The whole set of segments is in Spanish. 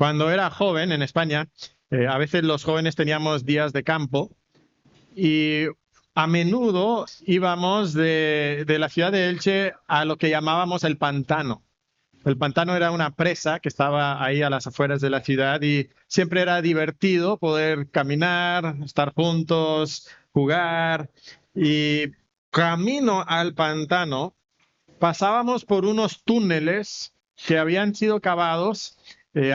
Cuando era joven en España, a veces los jóvenes teníamos días de campo y a menudo íbamos de la ciudad de Elche a lo que llamábamos el pantano. El pantano era una presa que estaba ahí a las afueras de la ciudad y siempre era divertido poder caminar, estar juntos, jugar. Y camino al pantano pasábamos por unos túneles que habían sido cavados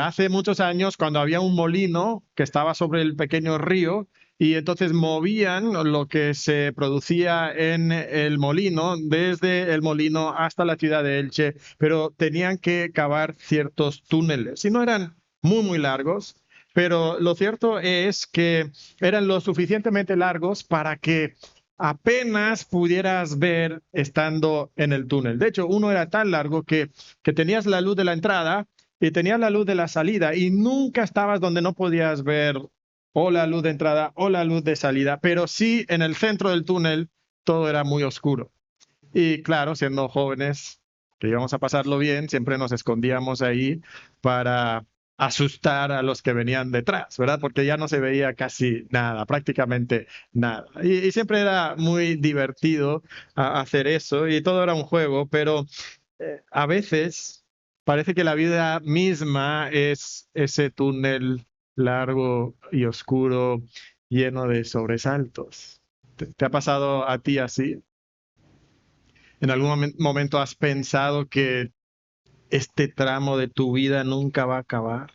hace muchos años cuando había un molino que estaba sobre el pequeño río y entonces movían lo que se producía en el molino desde el molino hasta la ciudad de Elche, pero tenían que cavar ciertos túneles y no eran muy largos, pero lo cierto es que eran lo suficientemente largos para que apenas pudieras ver estando en el túnel. De hecho, uno era tan largo que tenías la luz de la entrada y tenías la luz de la salida y nunca estabas donde no podías ver o la luz de entrada o la luz de salida, pero sí en el centro del túnel todo era muy oscuro. Y claro, siendo jóvenes que íbamos a pasarlo bien, siempre nos escondíamos ahí para asustar a los que venían detrás, ¿verdad? Porque ya no se veía casi nada, prácticamente nada. Y siempre era muy divertido hacer eso y todo era un juego, pero a veces parece que la vida misma es ese túnel largo y oscuro lleno de sobresaltos. ¿Te ha pasado a ti así? ¿En algún momento has pensado que este tramo de tu vida nunca va a acabar?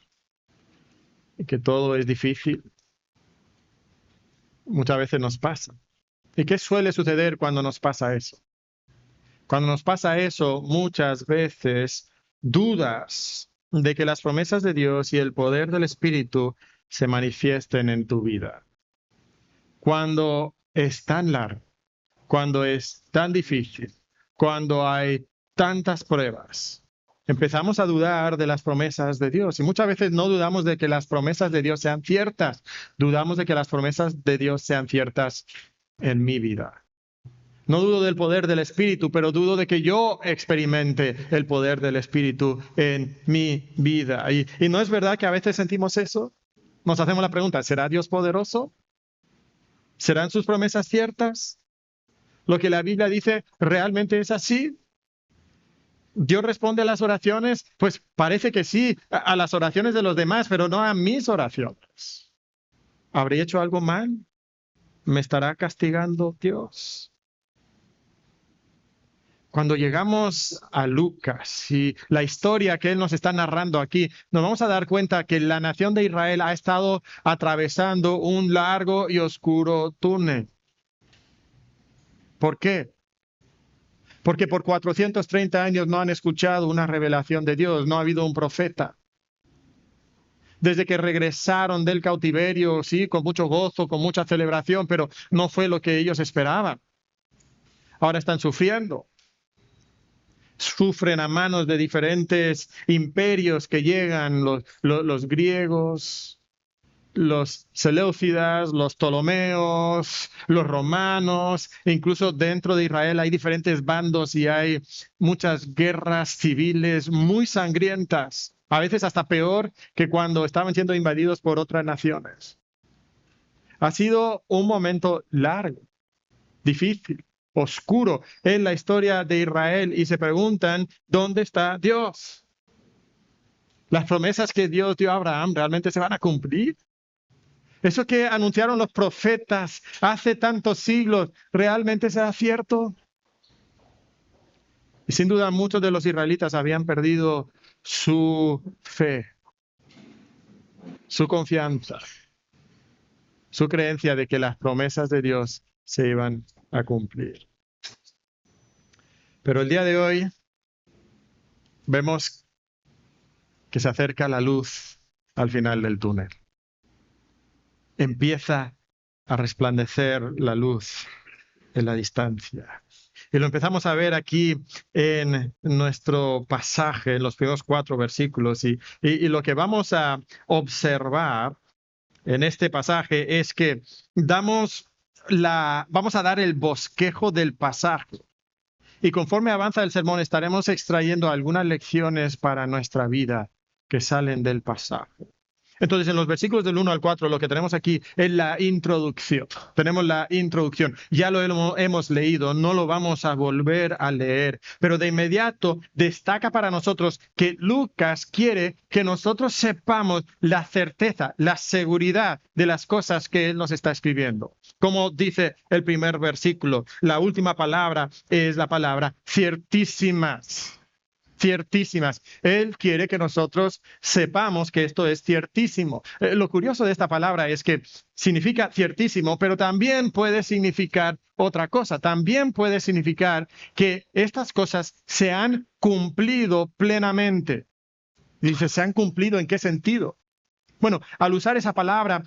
¿Y que todo es difícil? Muchas veces nos pasa. ¿Y qué suele suceder cuando nos pasa eso? Cuando nos pasa eso, muchas veces dudas de que las promesas de Dios y el poder del Espíritu se manifiesten en tu vida. Cuando es tan largo, cuando es tan difícil, cuando hay tantas pruebas, empezamos a dudar de las promesas de Dios. Y muchas veces no dudamos de que las promesas de Dios sean ciertas, dudamos de que las promesas de Dios sean ciertas en mi vida. No dudo del poder del Espíritu, pero dudo de que yo experimente el poder del Espíritu en mi vida. Y no es verdad que a veces sentimos eso. Nos hacemos la pregunta, ¿será Dios poderoso? ¿Serán sus promesas ciertas? ¿Lo que la Biblia dice realmente es así? ¿Dios responde a las oraciones? Pues parece que sí, a las oraciones de los demás, pero no a mis oraciones. ¿Habré hecho algo mal? ¿Me estará castigando Dios? Cuando llegamos a Lucas y la historia que él nos está narrando aquí, nos vamos a dar cuenta que la nación de Israel ha estado atravesando un largo y oscuro túnel. ¿Por qué? Porque por 430 años no han escuchado una revelación de Dios, no ha habido un profeta. Desde que regresaron del cautiverio, sí, con mucho gozo, con mucha celebración, pero no fue lo que ellos esperaban. Ahora están sufriendo. Sufren a manos de diferentes imperios que llegan, los griegos, los seleucidas, los ptolomeos, los romanos, e incluso dentro de Israel hay diferentes bandos y hay muchas guerras civiles muy sangrientas, a veces hasta peor que cuando estaban siendo invadidos por otras naciones. Ha sido un momento largo, difícil, oscuro en la historia de Israel y se preguntan, ¿dónde está Dios? ¿Las promesas que Dios dio a Abraham realmente se van a cumplir? ¿Eso que anunciaron los profetas hace tantos siglos realmente será cierto? Y sin duda muchos de los israelitas habían perdido su fe, su confianza, su creencia de que las promesas de Dios se iban a cumplir. Pero el día de hoy vemos que se acerca la luz al final del túnel. Empieza a resplandecer la luz en la distancia. Y lo empezamos a ver aquí en nuestro pasaje, en los primeros 4 versículos. Y lo que vamos a observar en este pasaje es que vamos a dar el bosquejo del pasaje. Y conforme avanza el sermón estaremos extrayendo algunas lecciones para nuestra vida que salen del pasaje. Entonces, en los versículos del 1 al 4, lo que tenemos aquí es la introducción. Tenemos la introducción. Ya lo hemos leído, no lo vamos a volver a leer. Pero de inmediato destaca para nosotros que Lucas quiere que nosotros sepamos la certeza, la seguridad de las cosas que él nos está escribiendo. Como dice el primer versículo, la última palabra es la palabra ciertísimas. Ciertísimas. Él quiere que nosotros sepamos que esto es ciertísimo. Lo curioso de esta palabra es que significa ciertísimo, pero también puede significar otra cosa. También puede significar que estas cosas se han cumplido plenamente. Dice, ¿se han cumplido en qué sentido? Bueno, al usar esa palabra,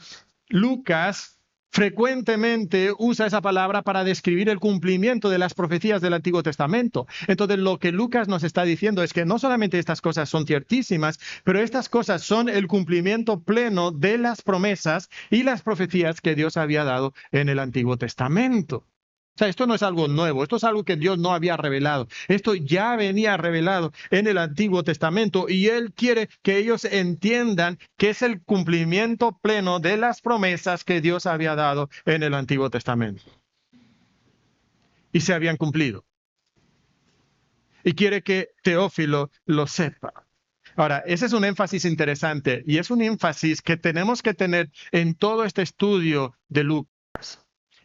Lucas frecuentemente usa esa palabra para describir el cumplimiento de las profecías del Antiguo Testamento. Entonces, lo que Lucas nos está diciendo es que no solamente estas cosas son ciertísimas, pero estas cosas son el cumplimiento pleno de las promesas y las profecías que Dios había dado en el Antiguo Testamento. O sea, esto no es algo nuevo, esto es algo que Dios no había revelado. Esto ya venía revelado en el Antiguo Testamento y Él quiere que ellos entiendan que es el cumplimiento pleno de las promesas que Dios había dado en el Antiguo Testamento. Y se habían cumplido. Y quiere que Teófilo lo sepa. Ahora, ese es un énfasis interesante y es un énfasis que tenemos que tener en todo este estudio de Lucas.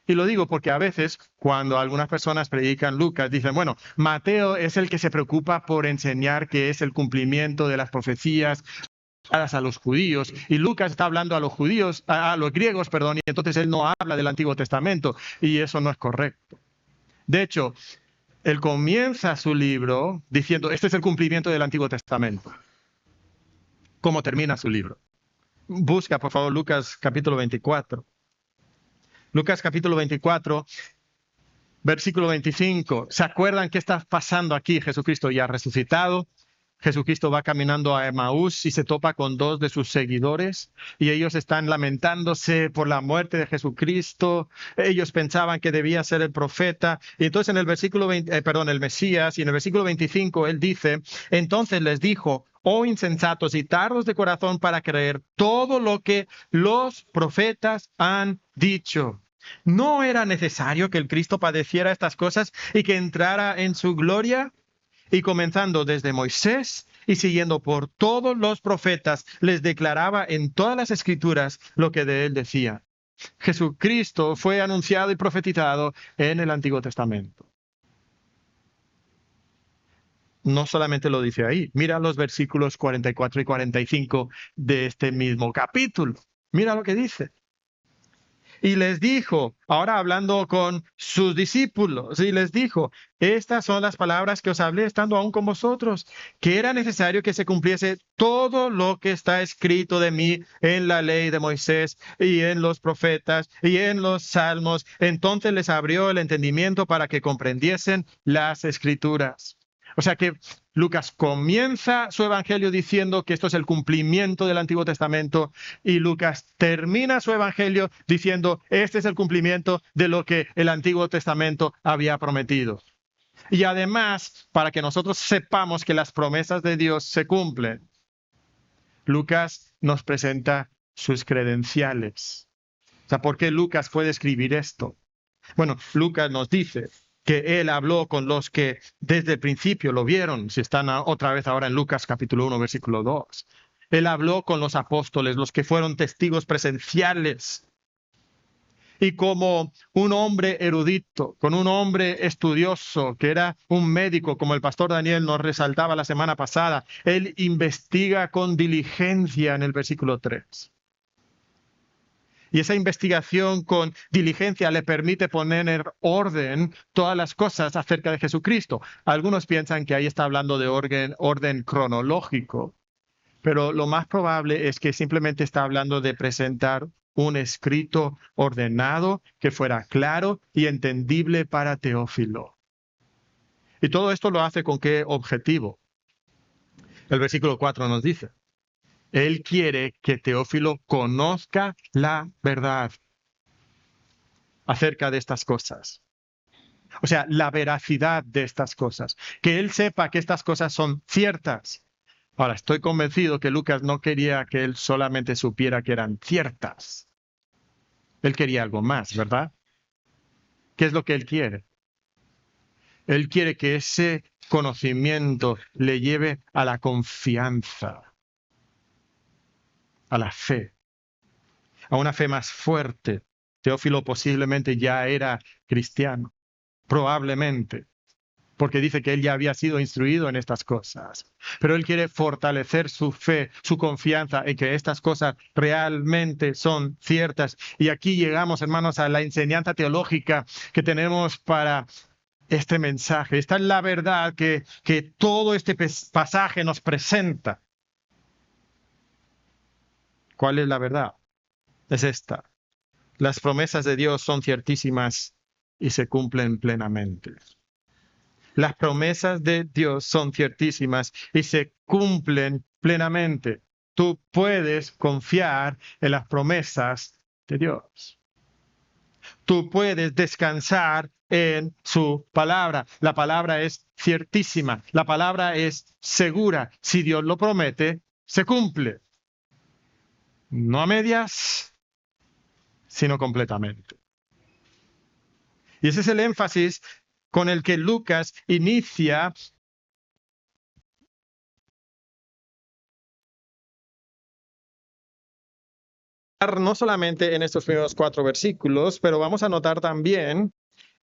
Y lo digo porque a veces cuando algunas personas predican Lucas, dicen, bueno, Mateo es el que se preocupa por enseñar que es el cumplimiento de las profecías a los judíos. Y Lucas está hablando a los judíos, a los griegos, perdón, y entonces él no habla del Antiguo Testamento. Y eso no es correcto. De hecho, él comienza su libro diciendo, este es el cumplimiento del Antiguo Testamento. ¿Cómo termina su libro? Busca, por favor, Lucas capítulo 24. Lucas capítulo 24, versículo 25. ¿Se acuerdan qué está pasando aquí? Jesucristo ya ha resucitado. Jesucristo va caminando a Emaús y se topa con dos de sus seguidores y ellos están lamentándose por la muerte de Jesucristo. Ellos pensaban que debía ser el profeta. Y entonces en el versículo 20, el Mesías, y en el versículo 25 él dice, entonces les dijo, oh insensatos y tardos de corazón para creer todo lo que los profetas han dicho. ¿No era necesario que el Cristo padeciera estas cosas y que entrara en su gloria? Y comenzando desde Moisés y siguiendo por todos los profetas, les declaraba en todas las escrituras lo que de él decía. Jesucristo fue anunciado y profetizado en el Antiguo Testamento. No solamente lo dice ahí, mira los versículos 44 y 45 de este mismo capítulo. Mira lo que dice. Y les dijo, ahora hablando con sus discípulos, y les dijo, estas son las palabras que os hablé estando aún con vosotros, que era necesario que se cumpliese todo lo que está escrito de mí en la ley de Moisés y en los profetas y en los salmos. Entonces les abrió el entendimiento para que comprendiesen las escrituras. O sea que Lucas comienza su evangelio diciendo que esto es el cumplimiento del Antiguo Testamento y Lucas termina su evangelio diciendo este es el cumplimiento de lo que el Antiguo Testamento había prometido. Y además, para que nosotros sepamos que las promesas de Dios se cumplen, Lucas nos presenta sus credenciales. O sea, ¿por qué Lucas puede escribir esto? Bueno, Lucas nos dice que él habló con los que desde el principio lo vieron, si están otra vez ahora en Lucas capítulo 1, versículo 2. Él habló con los apóstoles, los que fueron testigos presenciales. Y como un hombre erudito, con un hombre estudioso, que era un médico, como el pastor Daniel nos resaltaba la semana pasada, él investiga con diligencia en el versículo 3. Y esa investigación con diligencia le permite poner en orden todas las cosas acerca de Jesucristo. Algunos piensan que ahí está hablando de orden cronológico, pero lo más probable es que simplemente está hablando de presentar un escrito ordenado que fuera claro y entendible para Teófilo. Y todo esto lo hace con qué objetivo. El versículo 4 nos dice. Él quiere que Teófilo conozca la verdad acerca de estas cosas. O sea, la veracidad de estas cosas. Que él sepa que estas cosas son ciertas Ahora, estoy convencido que Lucas no quería que él solamente supiera que eran ciertas. Él quería algo más, ¿verdad? ¿Qué es lo que él quiere? Él quiere que ese conocimiento le lleve a la confianza, a la fe, a una fe más fuerte. Teófilo posiblemente ya era cristiano, probablemente, porque dice que él ya había sido instruido en estas cosas. Pero él quiere fortalecer su fe, su confianza en que estas cosas realmente son ciertas. Y aquí llegamos, hermanos, a la enseñanza teológica que tenemos para este mensaje. Esta es la verdad que todo este pasaje nos presenta. ¿Cuál es la verdad? Es esta. Las promesas de Dios son ciertísimas y se cumplen plenamente. Las promesas de Dios son ciertísimas y se cumplen plenamente. Tú puedes confiar en las promesas de Dios. Tú puedes descansar en su palabra. La palabra es ciertísima. La palabra es segura. Si Dios lo promete, se cumple. No a medias, sino completamente. Y ese es el énfasis con el que Lucas inicia no solamente en estos primeros 4 versículos, pero vamos a notar también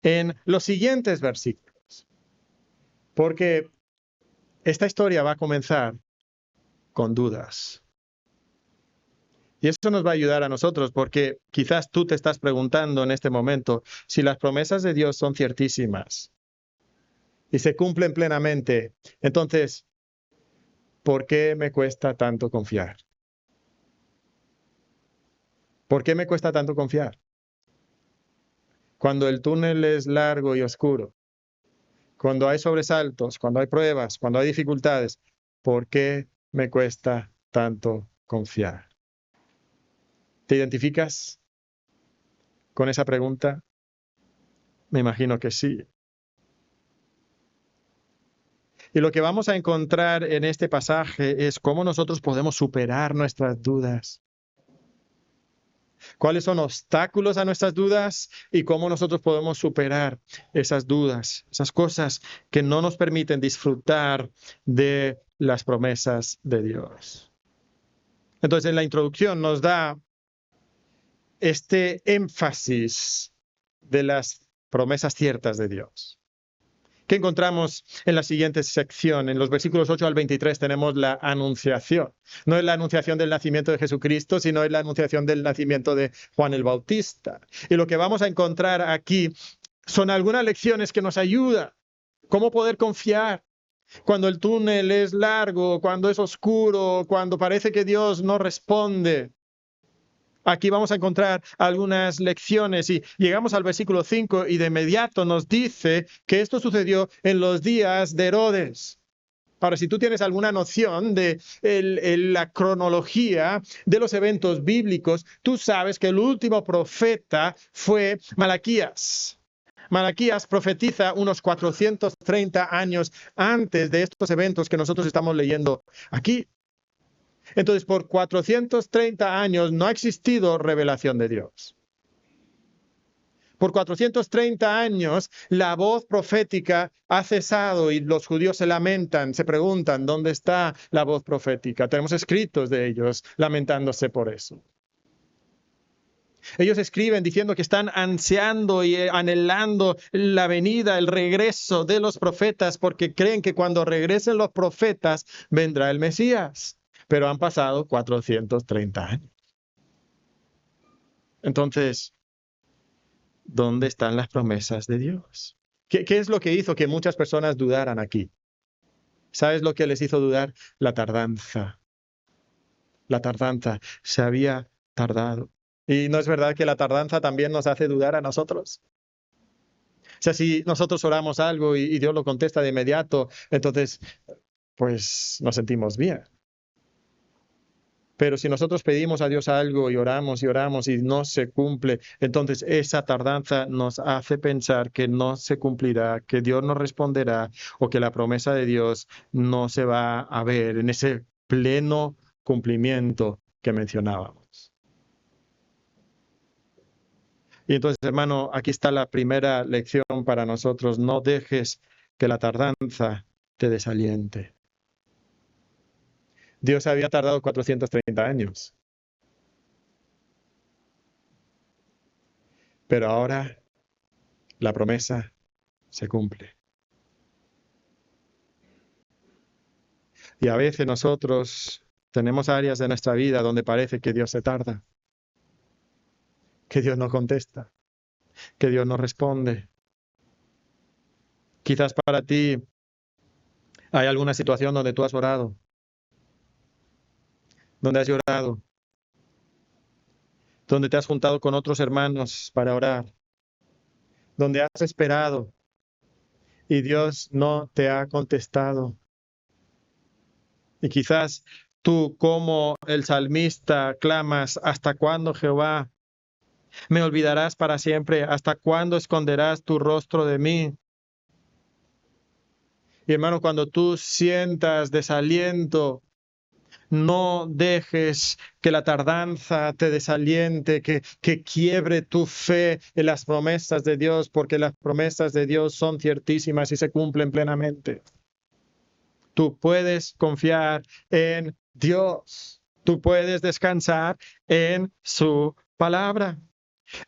en los siguientes versículos. Porque esta historia va a comenzar con dudas. Y eso nos va a ayudar a nosotros, porque quizás tú te estás preguntando en este momento si las promesas de Dios son ciertísimas y se cumplen plenamente. Entonces, ¿por qué me cuesta tanto confiar? ¿Por qué me cuesta tanto confiar? Cuando el túnel es largo y oscuro, cuando hay sobresaltos, cuando hay pruebas, cuando hay dificultades, ¿por qué me cuesta tanto confiar? ¿Te identificas con esa pregunta? Me imagino que sí. Y lo que vamos a encontrar en este pasaje es cómo nosotros podemos superar nuestras dudas. ¿Cuáles son obstáculos a nuestras dudas y cómo nosotros podemos superar esas dudas, esas cosas que no nos permiten disfrutar de las promesas de Dios? Entonces, en la introducción nos da este énfasis de las promesas ciertas de Dios. ¿Qué encontramos en la siguiente sección? En los versículos 8 al 23 tenemos la anunciación. No es la anunciación del nacimiento de Jesucristo, sino es la anunciación del nacimiento de Juan el Bautista. Y lo que vamos a encontrar aquí son algunas lecciones que nos ayudan. ¿Cómo poder confiar? Cuando el túnel es largo, cuando es oscuro, cuando parece que Dios no responde. Aquí vamos a encontrar algunas lecciones y llegamos al versículo 5 y de inmediato nos dice que esto sucedió en los días de Herodes. Ahora, si tú tienes alguna noción de la cronología de los eventos bíblicos, tú sabes que el último profeta fue Malaquías. Malaquías profetiza unos 430 años antes de estos eventos que nosotros estamos leyendo aquí. Entonces, por 430 años no ha existido revelación de Dios. Por 430 años la voz profética ha cesado y los judíos se lamentan, se preguntan, ¿dónde está la voz profética? Tenemos escritos de ellos lamentándose por eso. Ellos escriben diciendo que están ansiando y anhelando la venida, el regreso de los profetas, porque creen que cuando regresen los profetas vendrá el Mesías. Pero han pasado 430 años. Entonces, ¿dónde están las promesas de Dios? ¿Qué es lo que hizo que muchas personas dudaran aquí? ¿Sabes lo que les hizo dudar? La tardanza. La tardanza. Se había tardado. ¿Y no es verdad que la tardanza también nos hace dudar a nosotros? O sea, si nosotros oramos algo y Dios lo contesta de inmediato, entonces, pues nos sentimos bien. Pero si nosotros pedimos a Dios algo y oramos y no se cumple, entonces esa tardanza nos hace pensar que no se cumplirá, que Dios no responderá o que la promesa de Dios no se va a ver en ese pleno cumplimiento que mencionábamos. Y entonces, hermano, aquí está la primera lección para nosotros. No dejes que la tardanza te desaliente. Dios había tardado 430 años. Pero ahora la promesa se cumple. Y a veces nosotros tenemos áreas de nuestra vida donde parece que Dios se tarda, que Dios no contesta, que Dios no responde. Quizás para ti hay alguna situación donde tú has orado, donde has llorado, donde te has juntado con otros hermanos para orar, donde has esperado y Dios no te ha contestado. Y quizás tú, como el salmista, clamas: ¿hasta cuándo, Jehová? ¿Me olvidarás para siempre? ¿Hasta cuándo esconderás tu rostro de mí? Y hermano, cuando tú sientas desaliento, no dejes que la tardanza te desaliente, que quiebre tu fe en las promesas de Dios, porque las promesas de Dios son ciertísimas y se cumplen plenamente. Tú puedes confiar en Dios. Tú puedes descansar en su palabra.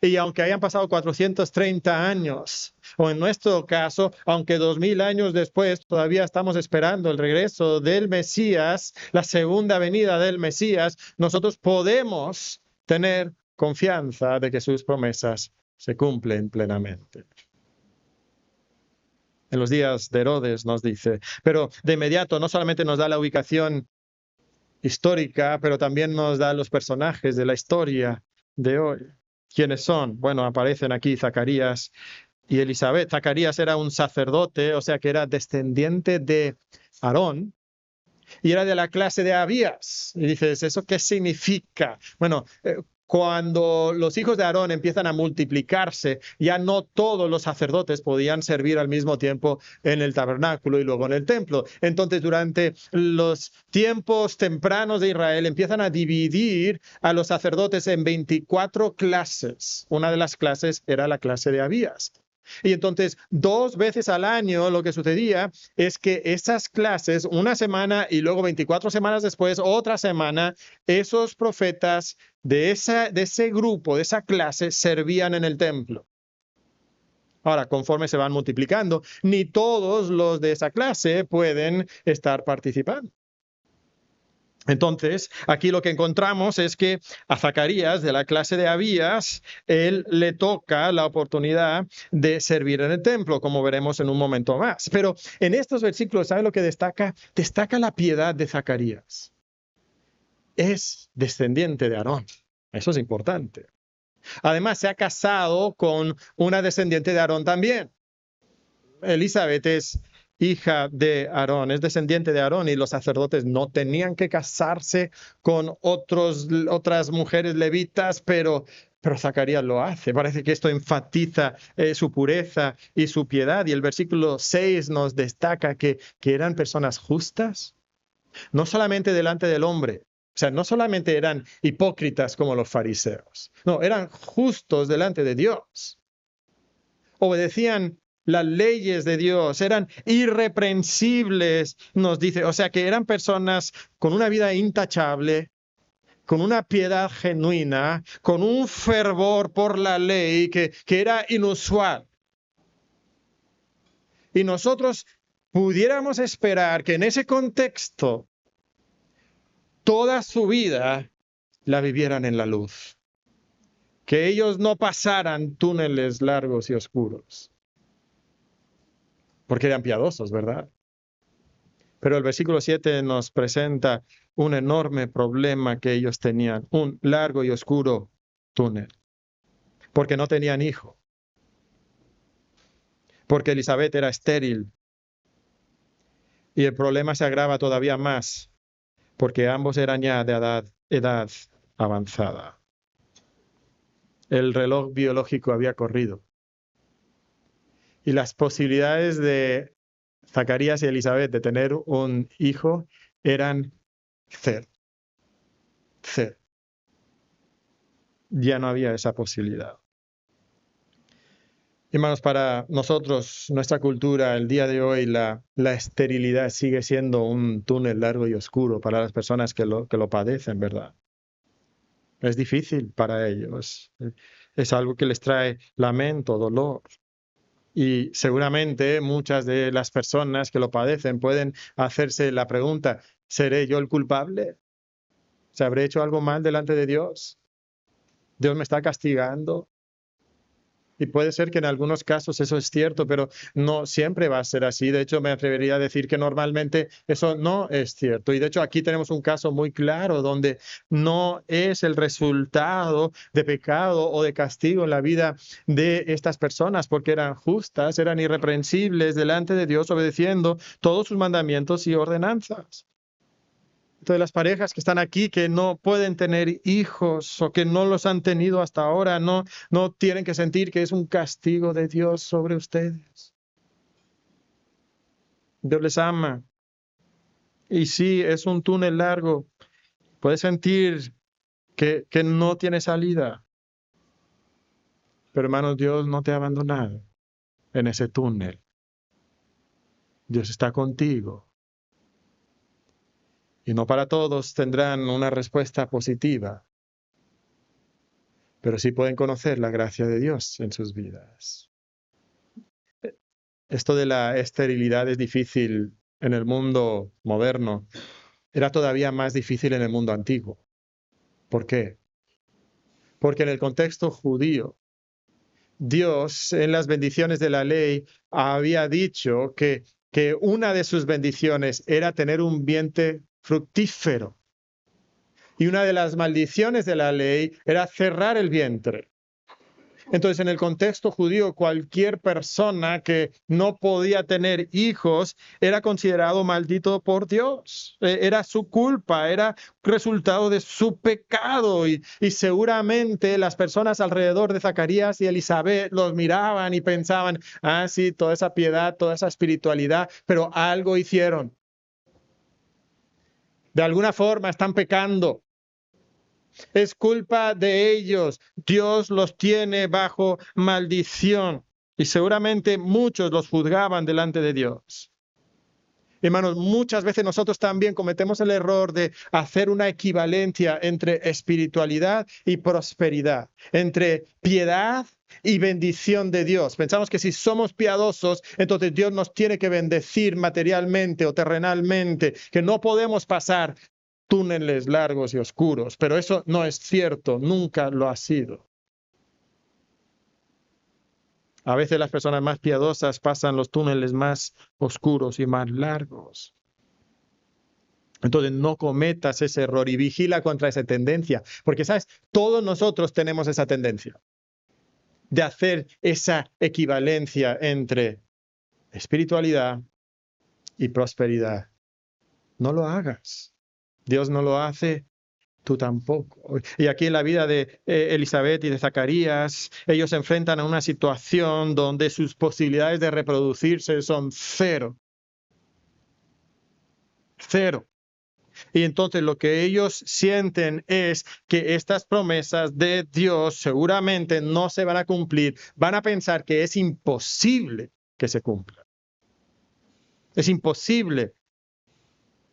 Y aunque hayan pasado 430 años, o en nuestro caso, aunque 2000 años después, todavía estamos esperando el regreso del Mesías, la segunda venida del Mesías, nosotros podemos tener confianza de que sus promesas se cumplen plenamente. En los días de Herodes nos dice, pero de inmediato no solamente nos da la ubicación histórica, pero también nos da los personajes de la historia de hoy. ¿Quiénes son? Bueno, aparecen aquí Zacarías y Elisabet. Zacarías era un sacerdote, o sea que era descendiente de Aarón y era de la clase de Abías. Y dices, ¿eso qué significa? Bueno, cuando los hijos de Aarón empiezan a multiplicarse, ya no todos los sacerdotes podían servir al mismo tiempo en el tabernáculo y luego en el templo. Entonces, durante los tiempos tempranos de Israel, empiezan a dividir a los sacerdotes en 24 clases. Una de las clases era la clase de Abías. Y entonces, 2 veces al año lo que sucedía es que esas clases, una semana y luego 24 semanas después, otra semana, esos profetas de ese grupo, de esa clase, servían en el templo. Ahora, conforme se van multiplicando, ni todos los de esa clase pueden estar participando. Entonces, aquí lo que encontramos es que a Zacarías, de la clase de Abías, él le toca la oportunidad de servir en el templo, como veremos en un momento más. Pero en estos versículos, ¿sabe lo que destaca? Destaca la piedad de Zacarías. Es descendiente de Aarón. Eso es importante. Además, se ha casado con una descendiente de Aarón también. Elisabet es hija de Aarón, es descendiente de Aarón, y los sacerdotes no tenían que casarse con otras mujeres levitas, pero Zacarías lo hace. Parece que esto enfatiza su pureza y su piedad. Y el versículo 6 nos destaca que eran personas justas, no solamente delante del hombre. O sea, no solamente eran hipócritas como los fariseos, no, eran justos delante de Dios. Obedecían las leyes de Dios, eran irreprensibles, nos dice. O sea, que eran personas con una vida intachable, con una piedad genuina, con un fervor por la ley que era inusual. Y nosotros pudiéramos esperar que en ese contexto toda su vida la vivieran en la luz, que ellos no pasaran túneles largos y oscuros, porque eran piadosos, ¿verdad? Pero el versículo 7 nos presenta un enorme problema que ellos tenían, un largo y oscuro túnel, porque no tenían hijo, porque Elisabet era estéril, y el problema se agrava todavía más, porque ambos eran ya de edad edad avanzada. El reloj biológico había corrido. Y las posibilidades de Zacarías y Elisabet de tener un hijo eran cero. Cero. Ya no había esa posibilidad. Hermanos, para nosotros, nuestra cultura, el día de hoy, la esterilidad sigue siendo un túnel largo y oscuro para las personas que lo padecen, ¿verdad? Es difícil para ellos. Es algo que les trae lamento, dolor. Y seguramente muchas de las personas que lo padecen pueden hacerse la pregunta, ¿seré yo el culpable? ¿Se habré hecho algo mal delante de Dios? ¿Dios me está castigando? Y puede ser que en algunos casos eso es cierto, pero no siempre va a ser así. De hecho, me atrevería a decir que normalmente eso no es cierto. Y de hecho, aquí tenemos un caso muy claro donde no es el resultado de pecado o de castigo en la vida de estas personas, porque eran justas, eran irreprensibles delante de Dios, obedeciendo todos sus mandamientos y ordenanzas. Entonces, las parejas que están aquí, que no pueden tener hijos o que no los han tenido hasta ahora, no tienen que sentir que es un castigo de Dios sobre ustedes. Dios les ama. Y sí, es un túnel largo. Puedes sentir que no tiene salida. Pero hermanos, Dios no te ha abandonado en ese túnel. Dios está contigo. Y no para todos tendrán una respuesta positiva, pero sí pueden conocer la gracia de Dios en sus vidas. Esto de la esterilidad es difícil en el mundo moderno. Era todavía más difícil en el mundo antiguo. ¿Por qué? Porque en el contexto judío, Dios en las bendiciones de la ley había dicho que una de sus bendiciones era tener un vientre fructífero. Y una de las maldiciones de la ley era cerrar el vientre. Entonces, en el contexto judío, cualquier persona que no podía tener hijos era considerado maldito por Dios. Era su culpa, era resultado de su pecado. Y seguramente las personas alrededor de Zacarías y Elisabet los miraban y pensaban, sí, toda esa piedad, toda esa espiritualidad, pero algo hicieron. De alguna forma están pecando. Es culpa de ellos. Dios los tiene bajo maldición. Y seguramente muchos los juzgaban delante de Dios. Hermanos, muchas veces nosotros también cometemos el error de hacer una equivalencia entre espiritualidad y prosperidad, entre piedad y bendición de Dios. Pensamos que si somos piadosos, entonces Dios nos tiene que bendecir materialmente o terrenalmente, que no podemos pasar túneles largos y oscuros, pero eso no es cierto, nunca lo ha sido. A veces las personas más piadosas pasan los túneles más oscuros y más largos. Entonces no cometas ese error y vigila contra esa tendencia, porque sabes, todos nosotros tenemos esa tendencia de hacer esa equivalencia entre espiritualidad y prosperidad. No lo hagas. Dios no lo hace, tú tampoco. Y aquí en la vida de Elisabet y de Zacarías, ellos se enfrentan a una situación donde sus posibilidades de reproducirse son cero. Cero. Y entonces lo que ellos sienten es que estas promesas de Dios seguramente no se van a cumplir. Van a pensar que es imposible que se cumpla. Es imposible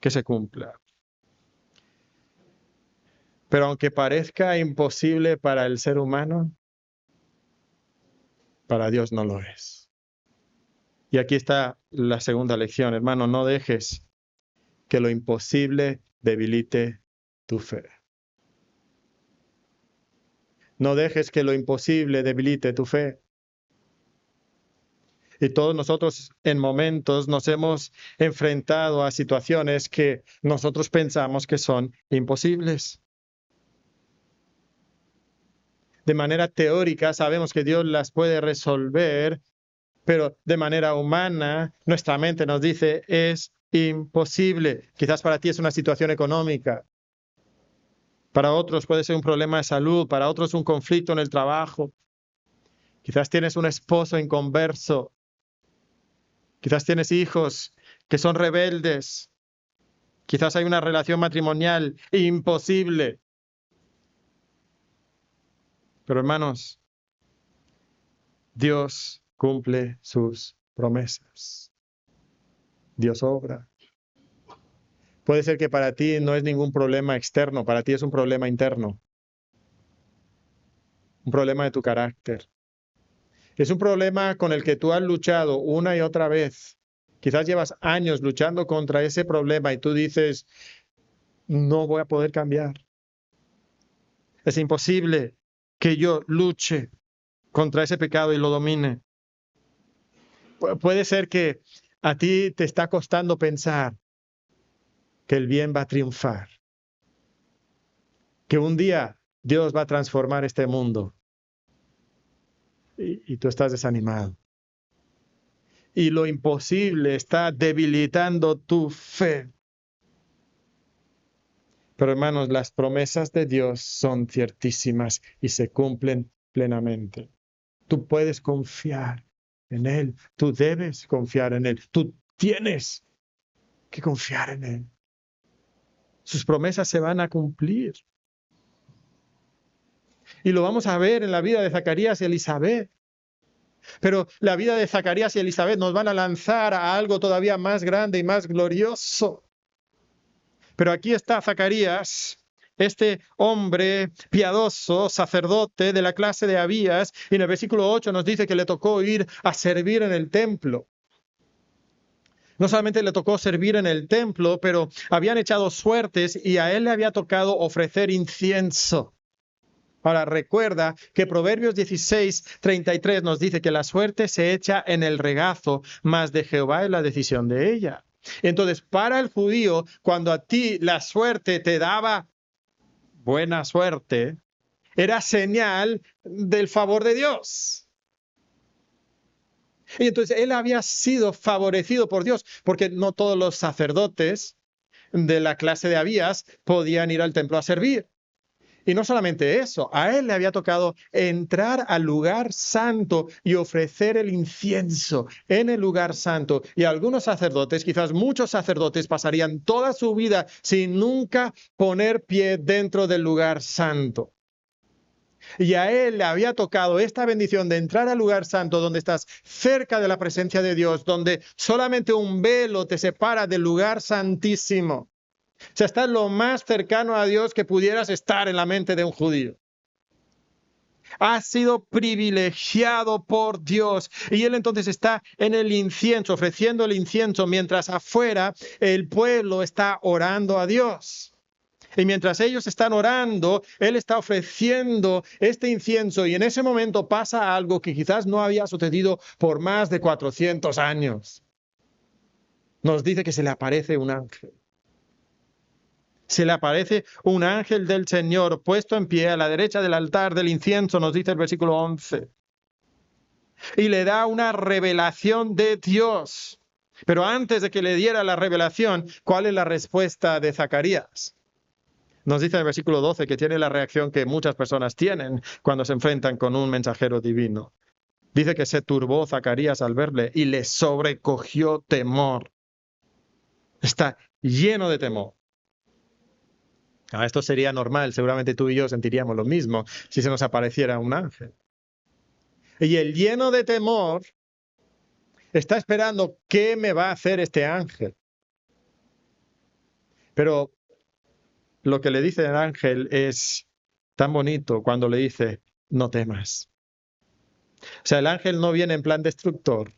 que se cumpla. Pero aunque parezca imposible para el ser humano, para Dios no lo es. Y aquí está la segunda lección, hermano, no dejes que lo imposible debilite tu fe. No dejes que lo imposible debilite tu fe. Y todos nosotros en momentos nos hemos enfrentado a situaciones que nosotros pensamos que son imposibles. De manera teórica sabemos que Dios las puede resolver, pero de manera humana nuestra mente nos dice es imposible. Quizás para ti es una situación económica, Para otros puede ser un problema de salud, para otros un conflicto en el trabajo. Quizás tienes un esposo inconverso. Quizás tienes hijos que son rebeldes. Quizás hay una relación matrimonial imposible. Pero hermanos, Dios cumple sus promesas. Dios obra. Puede ser que para ti no es ningún problema externo, para ti es un problema interno. Un problema de tu carácter. Es un problema con el que tú has luchado una y otra vez. Quizás llevas años luchando contra ese problema y tú dices, no voy a poder cambiar. Es imposible que yo luche contra ese pecado y lo domine. Puede ser que a ti te está costando pensar que el bien va a triunfar, que un día Dios va a transformar este mundo y tú estás desanimado. Y lo imposible está debilitando tu fe. Pero hermanos, las promesas de Dios son ciertísimas y se cumplen plenamente. Tú puedes confiar en Él, tú debes confiar en Él, tú tienes que confiar en Él. Sus promesas se van a cumplir. Y lo vamos a ver en la vida de Zacarías y Elizabeth. Pero la vida de Zacarías y Elizabeth nos van a lanzar a algo todavía más grande y más glorioso. Pero aquí está Zacarías, este hombre piadoso, sacerdote de la clase de Abías, y en el versículo 8 nos dice que le tocó ir a servir en el templo. No solamente le tocó servir en el templo, pero habían echado suertes y a él le había tocado ofrecer incienso. Ahora recuerda que Proverbios 16:33 nos dice que la suerte se echa en el regazo, mas de Jehová es la decisión de ella. Entonces, para el judío, cuando a ti la suerte te daba buena suerte, era señal del favor de Dios. Y entonces él había sido favorecido por Dios, porque no todos los sacerdotes de la clase de Abías podían ir al templo a servir. Y no solamente eso, a él le había tocado entrar al lugar santo y ofrecer el incienso en el lugar santo. Y algunos sacerdotes, quizás muchos sacerdotes, pasarían toda su vida sin nunca poner pie dentro del lugar santo. Y a él le había tocado esta bendición de entrar al lugar santo donde estás cerca de la presencia de Dios, donde solamente un velo te separa del lugar santísimo. O sea, estás lo más cercano a Dios que pudieras estar en la mente de un judío. Has sido privilegiado por Dios. Y él entonces está en el incienso, ofreciendo el incienso, mientras afuera el pueblo está orando a Dios. Y mientras ellos están orando, él está ofreciendo este incienso y en ese momento pasa algo que quizás no había sucedido por más de 400 años. Nos dice que se le aparece un ángel. Se le aparece un ángel del Señor puesto en pie a la derecha del altar del incienso, nos dice el versículo 11. Y le da una revelación de Dios. Pero antes de que le diera la revelación, ¿cuál es la respuesta de Zacarías? Nos dice en el versículo 12 que tiene la reacción que muchas personas tienen cuando se enfrentan con un mensajero divino. Dice que se turbó Zacarías al verle y le sobrecogió temor. Está lleno de temor. Esto sería normal, seguramente tú y yo sentiríamos lo mismo si se nos apareciera un ángel. Y el lleno de temor está esperando qué me va a hacer este ángel. Pero lo que le dice el ángel es tan bonito cuando le dice, no temas. O sea, el ángel no viene en plan destructor,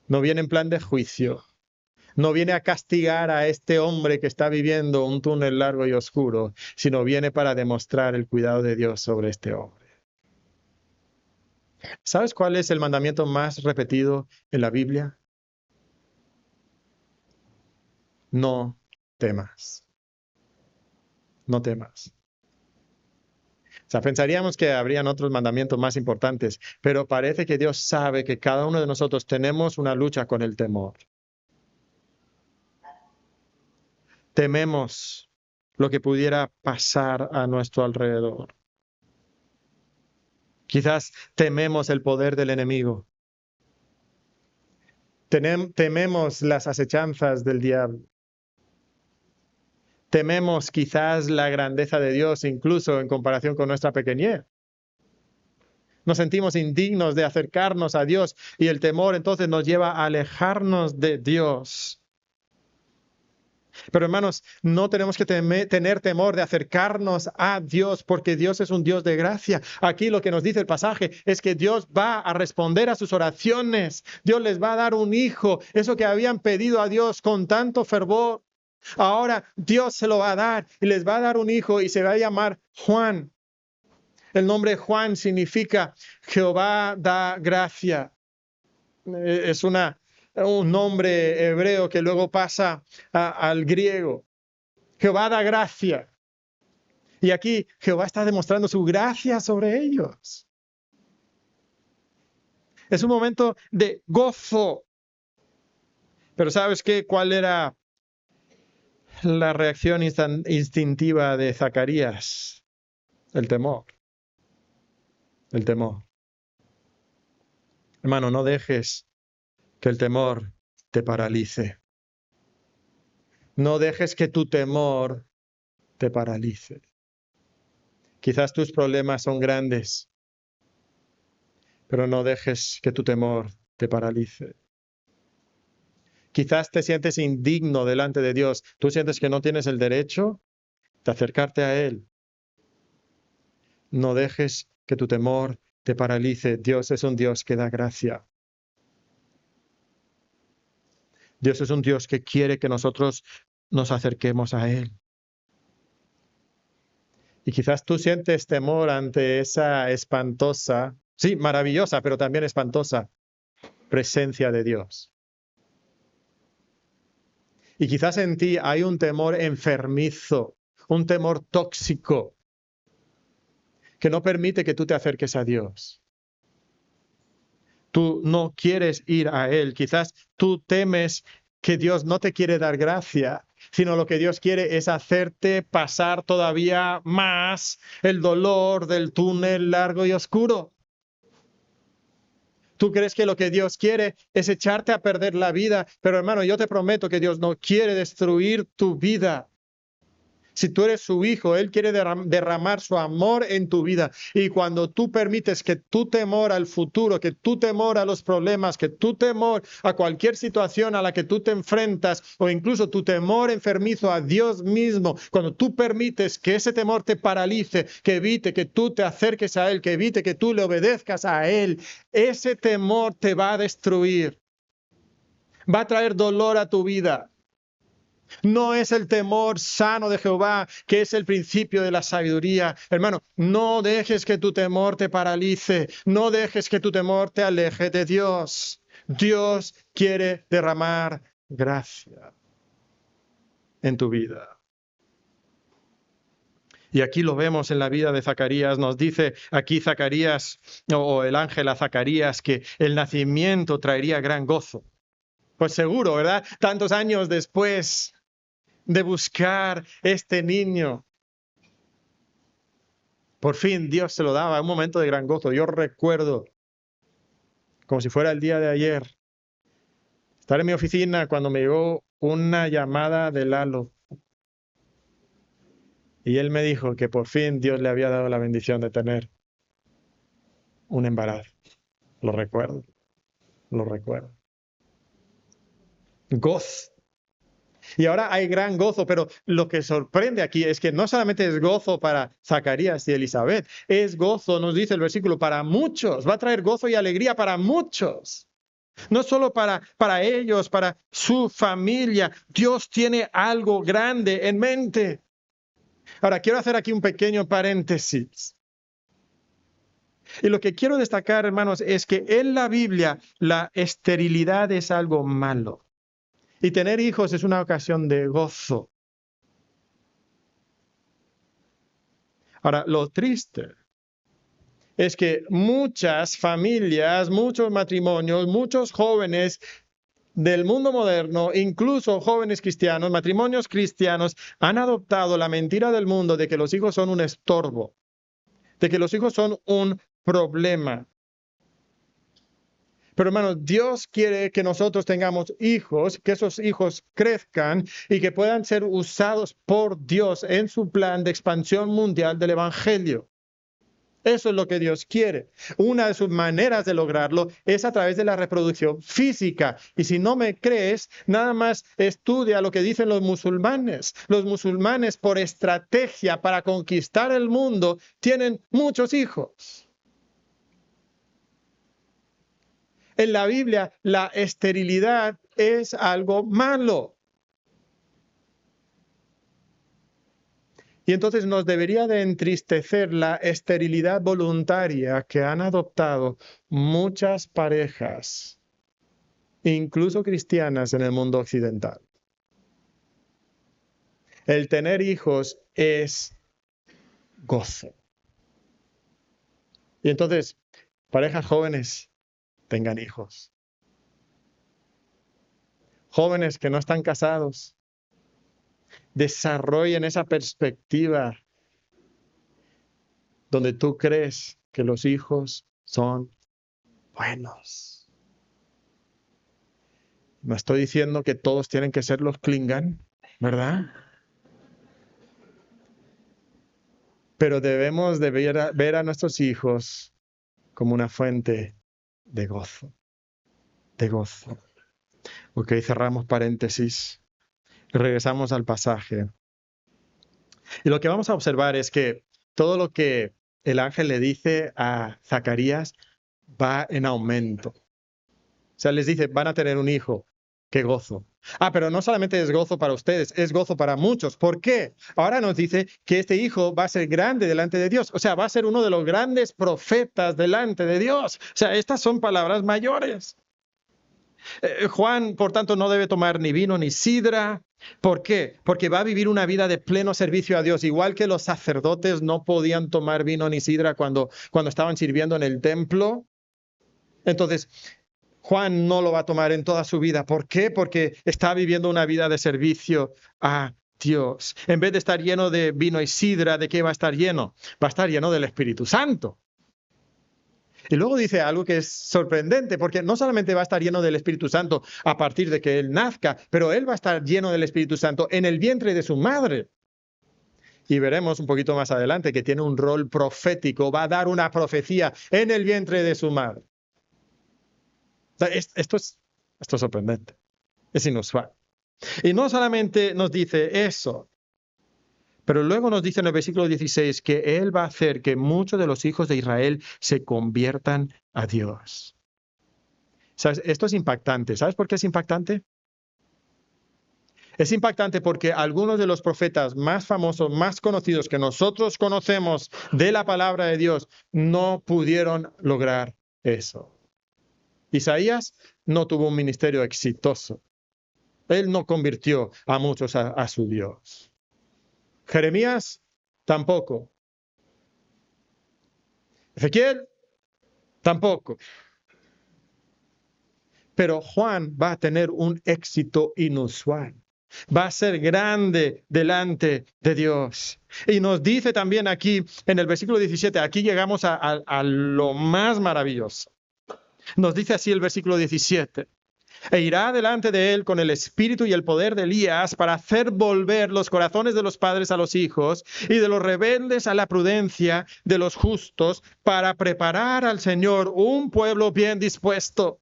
no viene en plan de juicio. No viene a castigar a este hombre que está viviendo un túnel largo y oscuro, sino viene para demostrar el cuidado de Dios sobre este hombre. ¿Sabes cuál es el mandamiento más repetido en la Biblia? No temas. No temas. O sea, pensaríamos que habrían otros mandamientos más importantes, pero parece que Dios sabe que cada uno de nosotros tenemos una lucha con el temor. Tememos lo que pudiera pasar a nuestro alrededor. Quizás tememos el poder del enemigo. Tememos las acechanzas del diablo. Tememos quizás la grandeza de Dios, incluso en comparación con nuestra pequeñez. Nos sentimos indignos de acercarnos a Dios y el temor entonces nos lleva a alejarnos de Dios. Pero hermanos, no tenemos que tener temor de acercarnos a Dios, porque Dios es un Dios de gracia. Aquí lo que nos dice el pasaje es que Dios va a responder a sus oraciones. Dios les va a dar un hijo, eso que habían pedido a Dios con tanto fervor. Ahora Dios se lo va a dar y les va a dar un hijo y se va a llamar Juan. El nombre Juan significa Jehová da gracia. Es un nombre hebreo que luego pasa al griego. Jehová da gracia. Y aquí Jehová está demostrando su gracia sobre ellos. Es un momento de gozo. Pero ¿sabes qué? ¿Cuál era la reacción instintiva de Zacarías? El temor. El temor. Hermano, no dejes que el temor te paralice. No dejes que tu temor te paralice. Quizás tus problemas son grandes, pero no dejes que tu temor te paralice. Quizás te sientes indigno delante de Dios. Tú sientes que no tienes el derecho de acercarte a Él. No dejes que tu temor te paralice. Dios es un Dios que da gracia. Dios es un Dios que quiere que nosotros nos acerquemos a Él. Y quizás tú sientes temor ante esa espantosa, sí, maravillosa, pero también espantosa presencia de Dios. Y quizás en ti hay un temor enfermizo, un temor tóxico, que no permite que tú te acerques a Dios. Tú no quieres ir a Él. Quizás tú temes que Dios no te quiere dar gracia, sino lo que Dios quiere es hacerte pasar todavía más el dolor del túnel largo y oscuro. Tú crees que lo que Dios quiere es echarte a perder la vida, pero hermano, yo te prometo que Dios no quiere destruir tu vida. Si tú eres su hijo, Él quiere derramar su amor en tu vida. Y cuando tú permites que tu temor al futuro, que tu temor a los problemas, que tu temor a cualquier situación a la que tú te enfrentas, o incluso tu temor enfermizo a Dios mismo, cuando tú permites que ese temor te paralice, que evite que tú te acerques a Él, que evite que tú le obedezcas a Él, ese temor te va a destruir. Va a traer dolor a tu vida. No es el temor sano de Jehová, que es el principio de la sabiduría. Hermano, no dejes que tu temor te paralice. No dejes que tu temor te aleje de Dios. Dios quiere derramar gracia en tu vida. Y aquí lo vemos en la vida de Zacarías. Nos dice aquí Zacarías, o el ángel a Zacarías, que el nacimiento traería gran gozo. Pues seguro, ¿verdad? Tantos años después de buscar este niño, por fin Dios se lo daba, un momento de gran gozo. Yo recuerdo, como si fuera el día de ayer, estar en mi oficina cuando me llegó una llamada de Lalo. Y él me dijo que por fin Dios le había dado la bendición de tener un embarazo. Lo recuerdo, lo recuerdo. Gozo. Y ahora hay gran gozo, pero lo que sorprende aquí es que no solamente es gozo para Zacarías y Elizabeth, es gozo, nos dice el versículo, para muchos. Va a traer gozo y alegría para muchos. No solo para ellos, para su familia. Dios tiene algo grande en mente. Ahora, quiero hacer aquí un pequeño paréntesis. Y lo que quiero destacar, hermanos, es que en la Biblia la esterilidad es algo malo. Y tener hijos es una ocasión de gozo. Ahora, lo triste es que muchas familias, muchos matrimonios, muchos jóvenes del mundo moderno, incluso jóvenes cristianos, matrimonios cristianos, han adoptado la mentira del mundo de que los hijos son un estorbo, de que los hijos son un problema. Pero hermanos, Dios quiere que nosotros tengamos hijos, que esos hijos crezcan y que puedan ser usados por Dios en su plan de expansión mundial del Evangelio. Eso es lo que Dios quiere. Una de sus maneras de lograrlo es a través de la reproducción física. Y si no me crees, nada más estudia lo que dicen los musulmanes. Los musulmanes, por estrategia para conquistar el mundo, tienen muchos hijos. En la Biblia, la esterilidad es algo malo. Y entonces nos debería de entristecer la esterilidad voluntaria que han adoptado muchas parejas, incluso cristianas en el mundo occidental. El tener hijos es gozo. Y entonces, parejas jóvenes, tengan hijos. Jóvenes que no están casados, desarrollen esa perspectiva donde tú crees que los hijos son buenos. No estoy diciendo que todos tienen que ser los Klingon, ¿verdad? Pero debemos de ver a nuestros hijos como una fuente de gozo. De gozo. Ok, cerramos paréntesis. Regresamos al pasaje. Y lo que vamos a observar es que todo lo que el ángel le dice a Zacarías va en aumento. O sea, les dice, van a tener un hijo. ¡Qué gozo! Pero no solamente es gozo para ustedes, es gozo para muchos. ¿Por qué? Ahora nos dice que este hijo va a ser grande delante de Dios. O sea, va a ser uno de los grandes profetas delante de Dios. O sea, estas son palabras mayores. Juan, por tanto, no debe tomar ni vino ni sidra. ¿Por qué? Porque va a vivir una vida de pleno servicio a Dios, igual que los sacerdotes no podían tomar vino ni sidra cuando estaban sirviendo en el templo. Entonces, Juan no lo va a tomar en toda su vida. ¿Por qué? Porque está viviendo una vida de servicio a Dios. En vez de estar lleno de vino y sidra, ¿de qué va a estar lleno? Va a estar lleno del Espíritu Santo. Y luego dice algo que es sorprendente, porque no solamente va a estar lleno del Espíritu Santo a partir de que él nazca, pero él va a estar lleno del Espíritu Santo en el vientre de su madre. Y veremos un poquito más adelante que tiene un rol profético, va a dar una profecía en el vientre de su madre. Esto es sorprendente, es inusual. Y no solamente nos dice eso, pero luego nos dice en el versículo 16 que Él va a hacer que muchos de los hijos de Israel se conviertan a Dios. ¿Sabes? Esto es impactante. ¿Sabes por qué es impactante? Es impactante porque algunos de los profetas más famosos, más conocidos que nosotros conocemos de la palabra de Dios, no pudieron lograr eso. Isaías no tuvo un ministerio exitoso. Él no convirtió a muchos a su Dios. Jeremías tampoco. Ezequiel tampoco. Pero Juan va a tener un éxito inusual. Va a ser grande delante de Dios. Y nos dice también aquí en el versículo 17, aquí llegamos a lo más maravilloso. Nos dice así el versículo 17. E irá delante de él con el espíritu y el poder de Elías para hacer volver los corazones de los padres a los hijos y de los rebeldes a la prudencia de los justos, para preparar al Señor un pueblo bien dispuesto.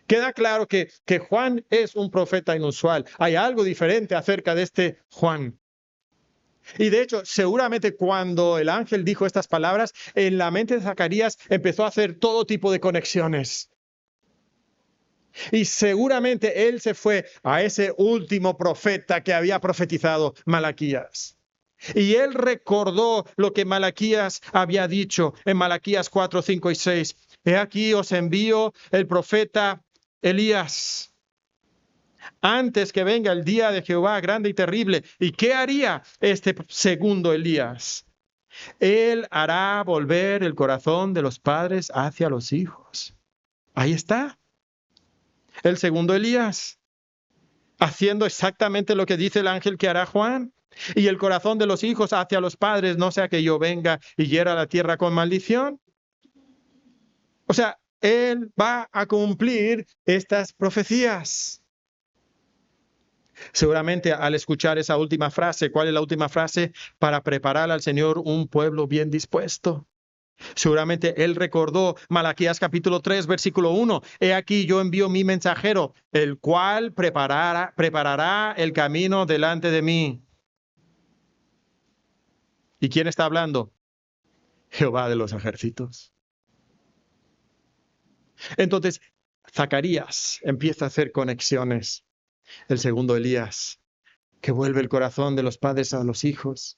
Queda claro que Juan es un profeta inusual. Hay algo diferente acerca de este Juan. Y de hecho, seguramente cuando el ángel dijo estas palabras, en la mente de Zacarías empezó a hacer todo tipo de conexiones. Y seguramente él se fue a ese último profeta que había profetizado, Malaquías. Y él recordó lo que Malaquías había dicho en Malaquías 4, 5 y 6. He aquí os envío el profeta Elías, antes que venga el día de Jehová grande y terrible. ¿Y qué haría este segundo Elías? Él hará volver el corazón de los padres hacia los hijos. Ahí está. El segundo Elías, haciendo exactamente lo que dice el ángel que hará Juan. Y el corazón de los hijos hacia los padres, no sea que yo venga y hiera la tierra con maldición. O sea, él va a cumplir estas profecías. Seguramente al escuchar esa última frase, ¿cuál es la última frase? Para preparar al Señor un pueblo bien dispuesto. Seguramente él recordó Malaquías capítulo 3, versículo 1. He aquí yo envío mi mensajero, el cual preparará el camino delante de mí. ¿Y quién está hablando? Jehová de los ejércitos. Entonces, Zacarías empieza a hacer conexiones. El segundo Elías, que vuelve el corazón de los padres a los hijos.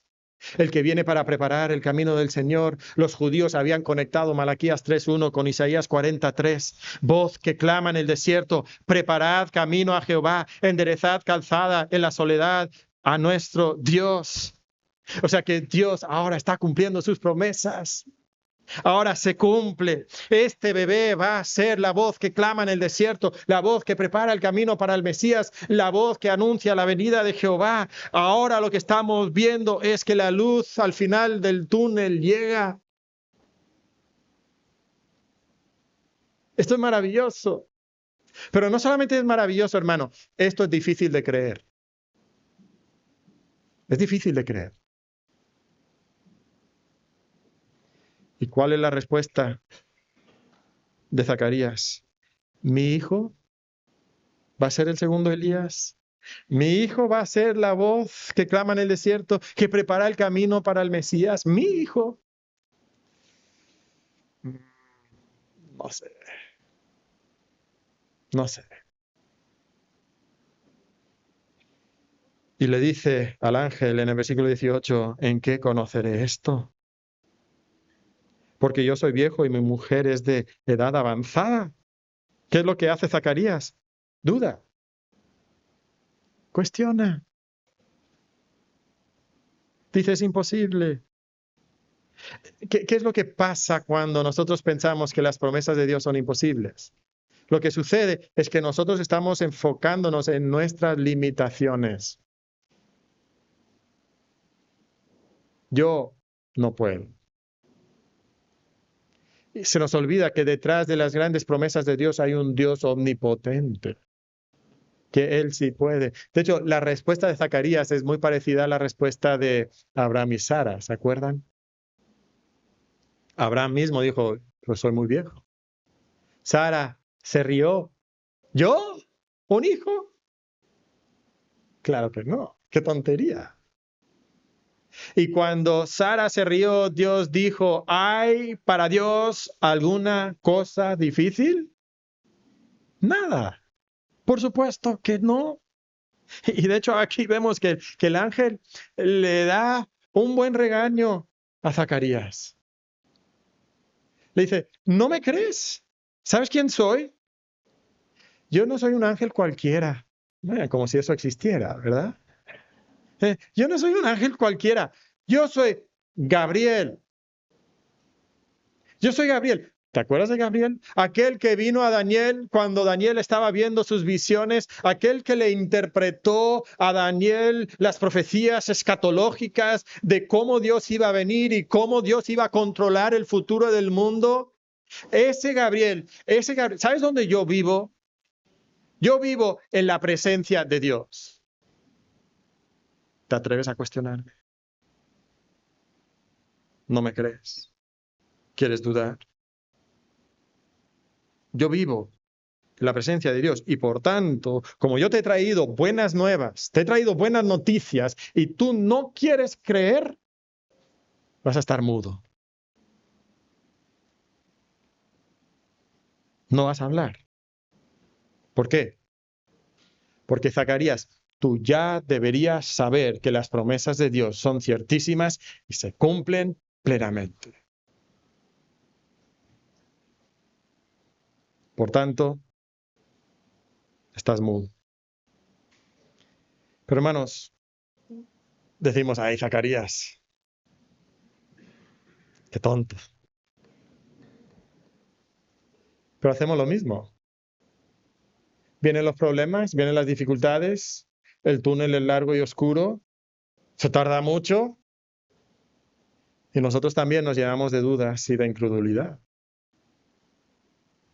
El que viene para preparar el camino del Señor. Los judíos habían conectado Malaquías 3:1 con Isaías 43. Voz que clama en el desierto, preparad camino a Jehová, enderezad calzada en la soledad a nuestro Dios. O sea que Dios ahora está cumpliendo sus promesas. Ahora se cumple. Este bebé va a ser la voz que clama en el desierto, la voz que prepara el camino para el Mesías, la voz que anuncia la venida de Jehová. Ahora lo que estamos viendo es que la luz al final del túnel llega. Esto es maravilloso. Pero no solamente es maravilloso, hermano, esto es difícil de creer. Es difícil de creer. ¿Y cuál es la respuesta de Zacarías? Mi hijo va a ser el segundo Elías. Mi hijo va a ser la voz que clama en el desierto, que prepara el camino para el Mesías. Mi hijo. No sé. No sé. Y le dice al ángel en el versículo 18, ¿en qué conoceré esto? Porque yo soy viejo y mi mujer es de edad avanzada. ¿Qué es lo que hace Zacarías? Duda. Cuestiona. Dice, es imposible. ¿Qué es lo que pasa cuando nosotros pensamos que las promesas de Dios son imposibles? Lo que sucede es que nosotros estamos enfocándonos en nuestras limitaciones. Yo no puedo. Y se nos olvida que detrás de las grandes promesas de Dios hay un Dios omnipotente, que Él sí puede. De hecho, la respuesta de Zacarías es muy parecida a la respuesta de Abraham y Sara, ¿se acuerdan? Abraham mismo dijo, pues soy muy viejo. Sara se rió. ¿Yo? ¿Un hijo? Claro que no. ¡Qué tontería! Y cuando Sara se rió, Dios dijo, ¿hay para Dios alguna cosa difícil? Nada. Por supuesto que no. Y de hecho aquí vemos que el ángel le da un buen regaño a Zacarías. Le dice, ¿no me crees? ¿Sabes quién soy? Yo no soy un ángel cualquiera. Como si eso existiera, ¿verdad? Yo no soy un ángel cualquiera. Yo soy Gabriel. Yo soy Gabriel. ¿Te acuerdas de Gabriel? Aquel que vino a Daniel cuando Daniel estaba viendo sus visiones, aquel que le interpretó a Daniel las profecías escatológicas de cómo Dios iba a venir y cómo Dios iba a controlar el futuro del mundo. Ese Gabriel, ¿sabes dónde yo vivo? Yo vivo en la presencia de Dios. ¿Te atreves a cuestionarme? ¿No me crees? ¿Quieres dudar? Yo vivo en la presencia de Dios y por tanto, como yo te he traído buenas nuevas, te he traído buenas noticias y tú no quieres creer, vas a estar mudo. No vas a hablar. ¿Por qué? Porque Zacarías, tú ya deberías saber que las promesas de Dios son ciertísimas y se cumplen plenamente. Por tanto, estás mudo. Pero hermanos, decimos, ay, Zacarías, qué tonto. Pero hacemos lo mismo. Vienen los problemas, vienen las dificultades, el túnel es largo y oscuro, se tarda mucho y nosotros también nos llenamos de dudas y de incredulidad.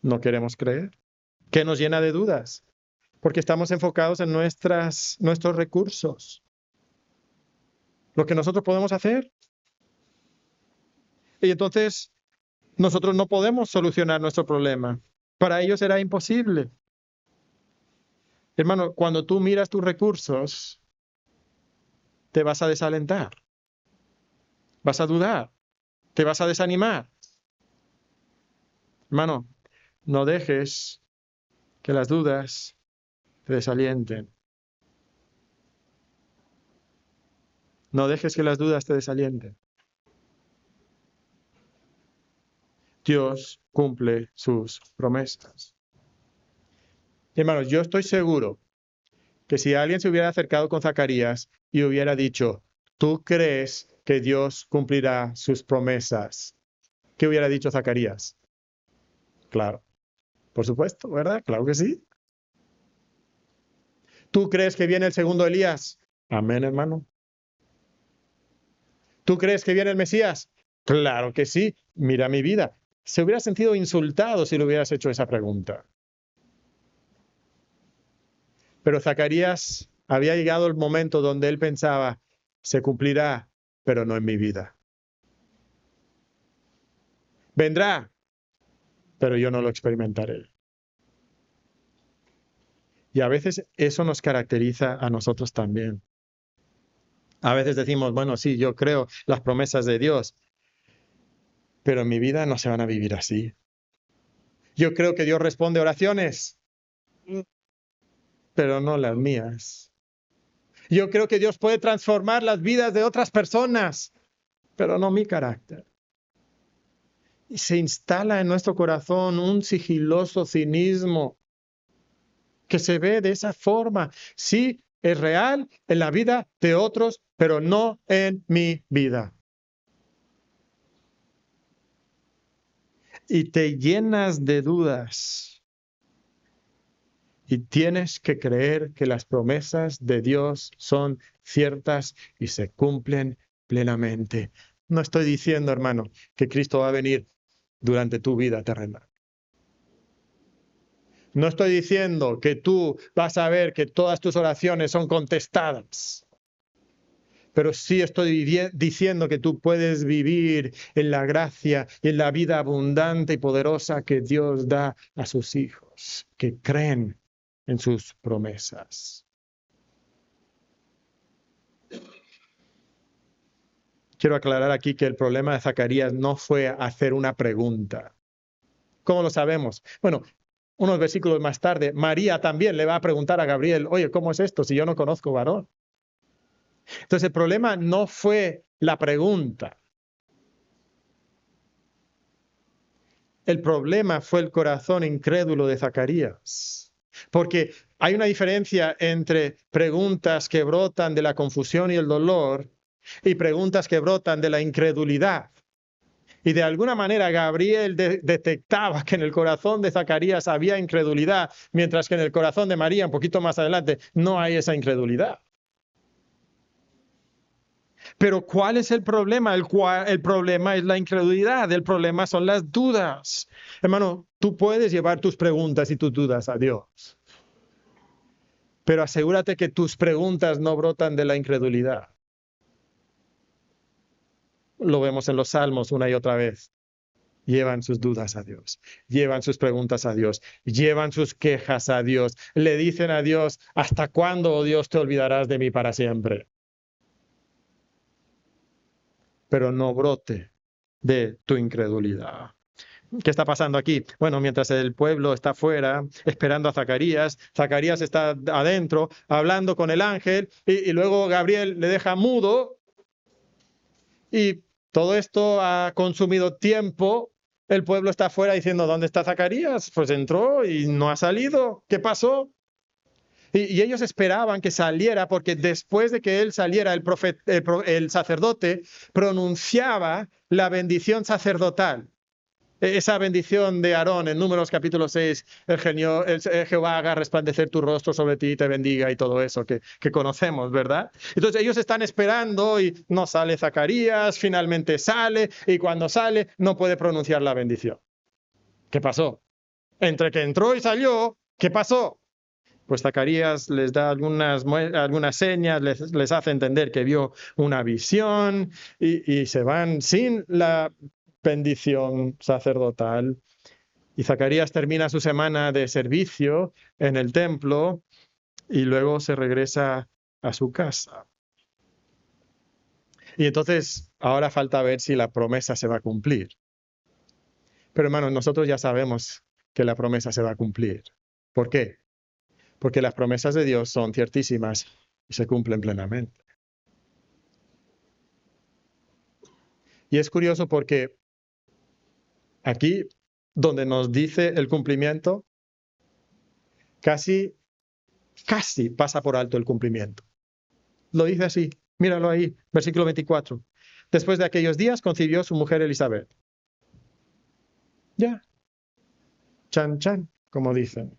No queremos creer. ¿Qué nos llena de dudas? Porque estamos enfocados en nuestros recursos, lo que nosotros podemos hacer. Y entonces nosotros no podemos solucionar nuestro problema. Para ellos será imposible. Hermano, cuando tú miras tus recursos, te vas a desalentar, vas a dudar, te vas a desanimar. Hermano, no dejes que las dudas te desalienten. No dejes que las dudas te desalienten. Dios cumple sus promesas. Hermanos, yo estoy seguro que si alguien se hubiera acercado con Zacarías y hubiera dicho, ¿tú crees que Dios cumplirá sus promesas? ¿Qué hubiera dicho Zacarías? Claro, por supuesto, ¿verdad? Claro que sí. ¿Tú crees que viene el segundo Elías? Amén, hermano. ¿Tú crees que viene el Mesías? Claro que sí. Mira mi vida. Se hubiera sentido insultado si le hubieras hecho esa pregunta. Pero Zacarías había llegado el momento donde él pensaba, se cumplirá, pero no en mi vida. Vendrá, pero yo no lo experimentaré. Y a veces eso nos caracteriza a nosotros también. A veces decimos, bueno, sí, yo creo las promesas de Dios, pero en mi vida no se van a vivir así. Yo creo que Dios responde oraciones, pero no las mías. Yo creo que Dios puede transformar las vidas de otras personas, pero no mi carácter. Y se instala en nuestro corazón un sigiloso cinismo que se ve de esa forma. Sí, es real en la vida de otros, pero no en mi vida. Y te llenas de dudas. Y tienes que creer que las promesas de Dios son ciertas y se cumplen plenamente. No estoy diciendo, hermano, que Cristo va a venir durante tu vida terrenal. No estoy diciendo que tú vas a ver que todas tus oraciones son contestadas. Pero sí estoy diciendo que tú puedes vivir en la gracia y en la vida abundante y poderosa que Dios da a sus hijos, que creen en sus promesas. Quiero aclarar aquí que el problema de Zacarías no fue hacer una pregunta. ¿Cómo lo sabemos? Bueno, unos versículos más tarde, María también le va a preguntar a Gabriel, oye, ¿cómo es esto si yo no conozco varón? Entonces el problema no fue la pregunta. El problema fue el corazón incrédulo de Zacarías. Porque hay una diferencia entre preguntas que brotan de la confusión y el dolor y preguntas que brotan de la incredulidad. Y de alguna manera Gabriel detectaba que en el corazón de Zacarías había incredulidad, mientras que en el corazón de María, un poquito más adelante, no hay esa incredulidad. Pero ¿cuál es el problema? El problema es la incredulidad, el problema son las dudas. Hermano, tú puedes llevar tus preguntas y tus dudas a Dios, pero asegúrate que tus preguntas no brotan de la incredulidad. Lo vemos en los Salmos una y otra vez. Llevan sus dudas a Dios, llevan sus preguntas a Dios, llevan sus quejas a Dios, le dicen a Dios, ¿hasta cuándo, oh Dios, te olvidarás de mí para siempre? Pero no brote de tu incredulidad. ¿Qué está pasando aquí? Bueno, mientras el pueblo está afuera esperando a Zacarías, Zacarías está adentro hablando con el ángel y luego Gabriel le deja mudo y todo esto ha consumido tiempo. El pueblo está afuera diciendo, ¿dónde está Zacarías? Pues entró y no ha salido. ¿Qué pasó? Y ellos esperaban que saliera porque después de que él saliera, el sacerdote pronunciaba la bendición sacerdotal. esa bendición de Aarón en Números capítulo 6, Jehová haga resplandecer tu rostro sobre ti y te bendiga y todo eso que conocemos, ¿verdad? Entonces ellos están esperando y no sale Zacarías, finalmente sale y cuando sale no puede pronunciar la bendición. ¿Qué pasó? Entre que entró y salió, ¿qué pasó? Pues Zacarías les da algunas señas, les hace entender que vio una visión y se van sin la bendición sacerdotal. Y Zacarías termina su semana de servicio en el templo y luego se regresa a su casa. Y entonces ahora falta ver si la promesa se va a cumplir. Pero hermanos, nosotros ya sabemos que la promesa se va a cumplir. ¿Por qué? Porque las promesas de Dios son ciertísimas y se cumplen plenamente. Y es curioso porque aquí, donde nos dice el cumplimiento, casi pasa por alto el cumplimiento. Lo dice así, míralo ahí, versículo 24. Después de aquellos días concibió su mujer Elizabeth. Ya. Chan, chan, como dicen.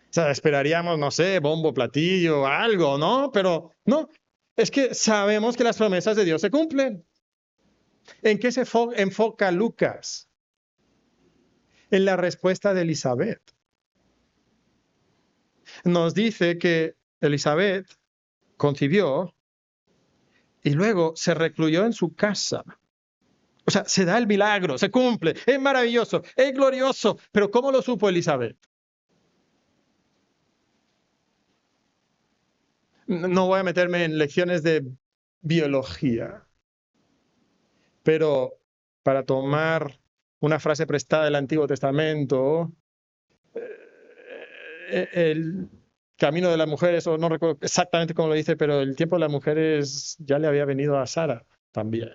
O sea, esperaríamos, no sé, bombo, platillo, algo, ¿no? Pero no, es que sabemos que las promesas de Dios se cumplen. ¿En qué se enfoca Lucas? En la respuesta de Elizabeth. Nos dice que Elizabeth concibió y luego se recluyó en su casa. O sea, se da el milagro, se cumple, es maravilloso, es glorioso. Pero ¿cómo lo supo Elizabeth? No voy a meterme en lecciones de biología, pero para tomar una frase prestada del Antiguo Testamento, el camino de las mujeres, o no recuerdo exactamente cómo lo dice, pero el tiempo de las mujeres ya le había venido a Sara también.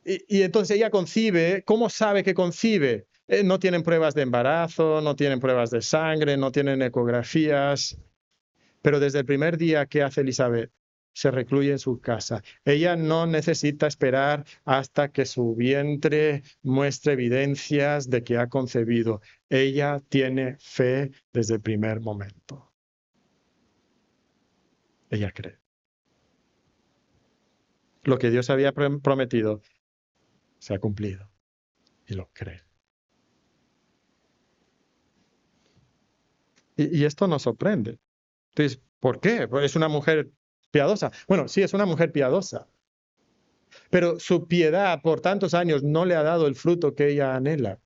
Y entonces ella concibe. ¿Cómo sabe que concibe? No tienen pruebas de embarazo, no tienen pruebas de sangre, no tienen ecografías. Pero desde el primer día que hace Elizabeth, se recluye en su casa. Ella no necesita esperar hasta que su vientre muestre evidencias de que ha concebido. Ella tiene fe desde el primer momento. Ella cree. Lo que Dios había prometido se ha cumplido y lo cree. Y esto nos sorprende. Entonces, ¿por qué? Pues es una mujer piadosa. Bueno, sí, es una mujer piadosa. Pero su piedad por tantos años no le ha dado el fruto que ella anhela.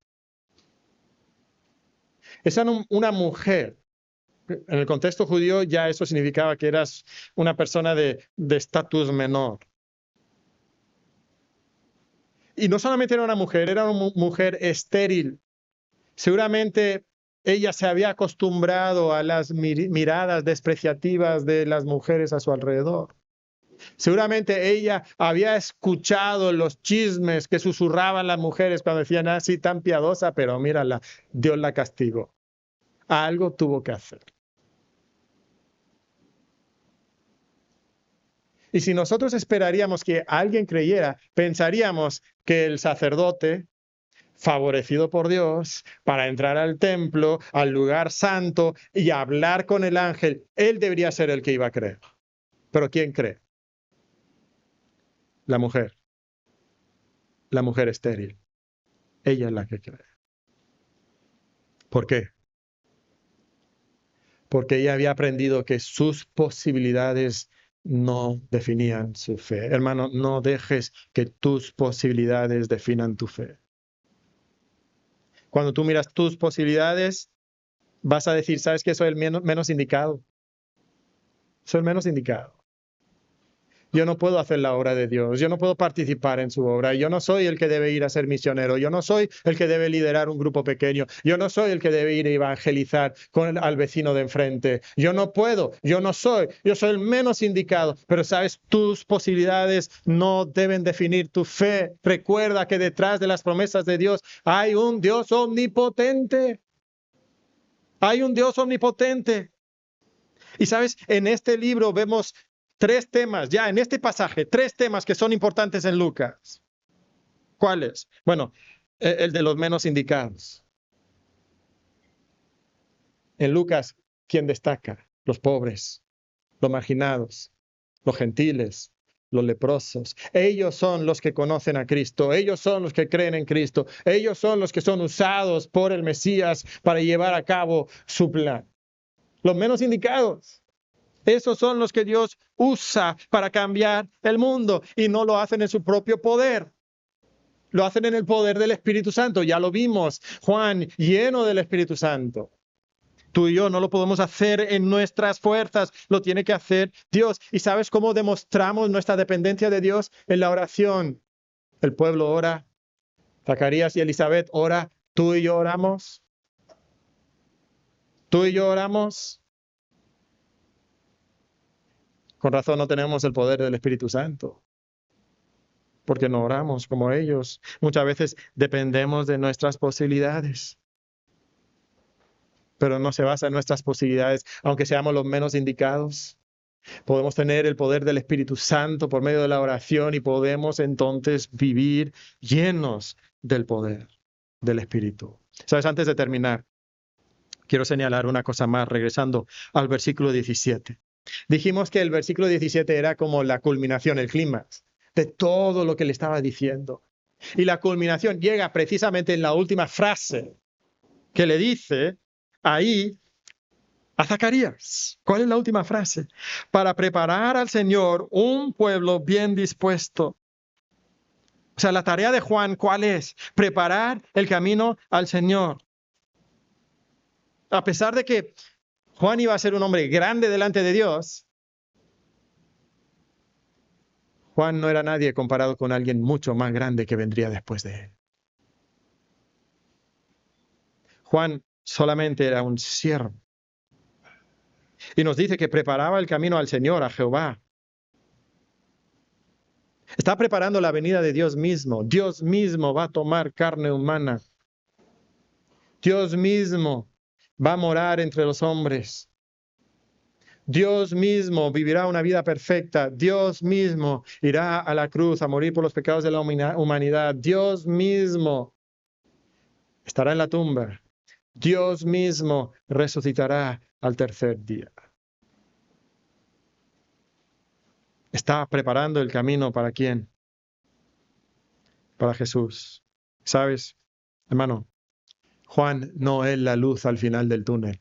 Es una mujer. En el contexto judío ya eso significaba que eras una persona de estatus menor. Y no solamente era una mujer estéril. Seguramente ella se había acostumbrado a las miradas despreciativas de las mujeres a su alrededor. Seguramente ella había escuchado los chismes que susurraban las mujeres cuando decían así tan piadosa, pero mírala, Dios la castigó. Algo tuvo que hacer. Y si nosotros esperaríamos que alguien creyera, pensaríamos que el sacerdote, favorecido por Dios para entrar al templo, al lugar santo y hablar con el ángel, él debería ser el que iba a creer. Pero ¿quién cree? La mujer estéril. Ella es la que cree. ¿Por qué? Porque ella había aprendido que sus posibilidades no definían su fe. Hermano, no dejes que tus posibilidades definan tu fe. Cuando tú miras tus posibilidades, vas a decir, ¿sabes qué? Soy el menos indicado. Soy el menos indicado. Yo no puedo hacer la obra de Dios, yo no puedo participar en su obra, yo no soy el que debe ir a ser misionero, yo no soy el que debe liderar un grupo pequeño, yo no soy el que debe ir a evangelizar al vecino de enfrente, yo no puedo, yo soy el menos indicado, pero sabes, tus posibilidades no deben definir tu fe. Recuerda que detrás de las promesas de Dios hay un Dios omnipotente. Hay un Dios omnipotente. Y sabes, en este libro vemos 3 temas, ya en este pasaje, 3 temas que son importantes en Lucas. ¿Cuáles? Bueno, el de los menos indicados. En Lucas, ¿quién destaca? Los pobres, los marginados, los gentiles, los leprosos. Ellos son los que conocen a Cristo, ellos son los que creen en Cristo, ellos son los que son usados por el Mesías para llevar a cabo su plan. Los menos indicados. Esos son los que Dios usa para cambiar el mundo y no lo hacen en su propio poder. Lo hacen en el poder del Espíritu Santo. Ya lo vimos. Juan, lleno del Espíritu Santo. Tú y yo no lo podemos hacer en nuestras fuerzas, lo tiene que hacer Dios. ¿Y sabes cómo demostramos nuestra dependencia de Dios? En la oración. El pueblo ora, Zacarías y Elizabeth ora, tú y yo oramos. Tú y yo oramos. Con razón no tenemos el poder del Espíritu Santo, porque no oramos como ellos. Muchas veces dependemos de nuestras posibilidades. Pero no se basa en nuestras posibilidades, aunque seamos los menos indicados. Podemos tener el poder del Espíritu Santo por medio de la oración y podemos entonces vivir llenos del poder del Espíritu. ¿Sabes? Antes de terminar, quiero señalar una cosa más, regresando al versículo 17. Dijimos que el versículo 17 era como la culminación, el clímax de todo lo que le estaba diciendo. Y la culminación llega precisamente en la última frase que le dice ahí a Zacarías. ¿Cuál es la última frase? Para preparar al Señor un pueblo bien dispuesto. O sea, la tarea de Juan, ¿cuál es? Preparar el camino al Señor. A pesar de que Juan iba a ser un hombre grande delante de Dios, Juan no era nadie comparado con alguien mucho más grande que vendría después de él. Juan solamente era un siervo. Y nos dice que preparaba el camino al Señor, a Jehová. Está preparando la venida de Dios mismo. Dios mismo va a tomar carne humana. Dios mismo va a morar entre los hombres. Dios mismo vivirá una vida perfecta. Dios mismo irá a la cruz a morir por los pecados de la humanidad. Dios mismo estará en la tumba. Dios mismo resucitará al tercer día. Está preparando el camino ¿para quién? Para Jesús. ¿Sabes, hermano? Juan no es la luz al final del túnel.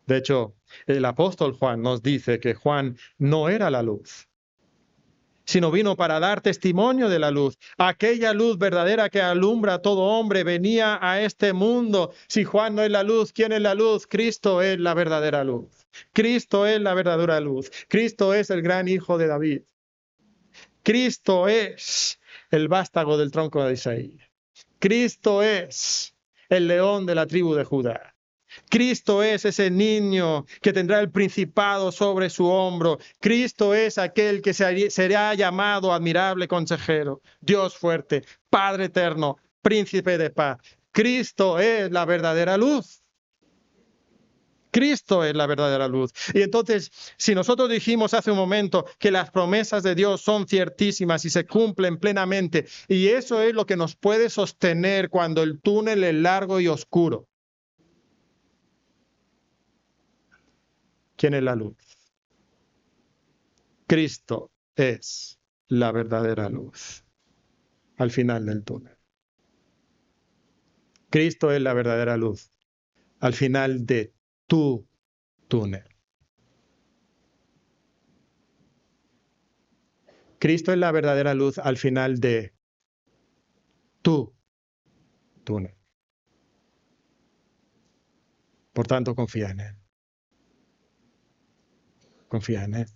De hecho, el apóstol Juan nos dice que Juan no era la luz, sino vino para dar testimonio de la luz. Aquella luz verdadera que alumbra a todo hombre venía a este mundo. Si Juan no es la luz, ¿quién es la luz? Cristo es la verdadera luz. Cristo es la verdadera luz. Cristo es el gran hijo de David. Cristo es el vástago del tronco de Isaí. Cristo es el león de la tribu de Judá. Cristo es ese niño que tendrá el principado sobre su hombro. Cristo es aquel que será llamado admirable consejero, Dios fuerte, Padre eterno, príncipe de paz. Cristo es la verdadera luz. Cristo es la verdadera luz. Y entonces, si nosotros dijimos hace un momento que las promesas de Dios son ciertísimas y se cumplen plenamente, y eso es lo que nos puede sostener cuando el túnel es largo y oscuro. ¿Quién es la luz? Cristo es la verdadera luz al final del túnel. Cristo es la verdadera luz al final de tu túnel. Cristo es la verdadera luz al final de tu túnel. Por tanto, confía en Él. Confía en Él.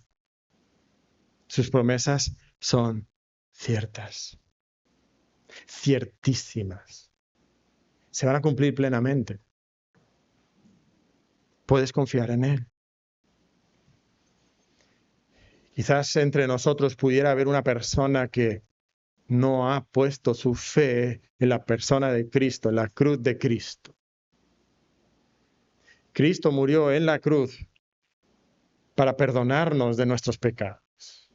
Sus promesas son ciertas, ciertísimas. Se van a cumplir plenamente. Puedes confiar en Él. Quizás entre nosotros pudiera haber una persona que no ha puesto su fe en la persona de Cristo, en la cruz de Cristo. Cristo murió en la cruz para perdonarnos de nuestros pecados.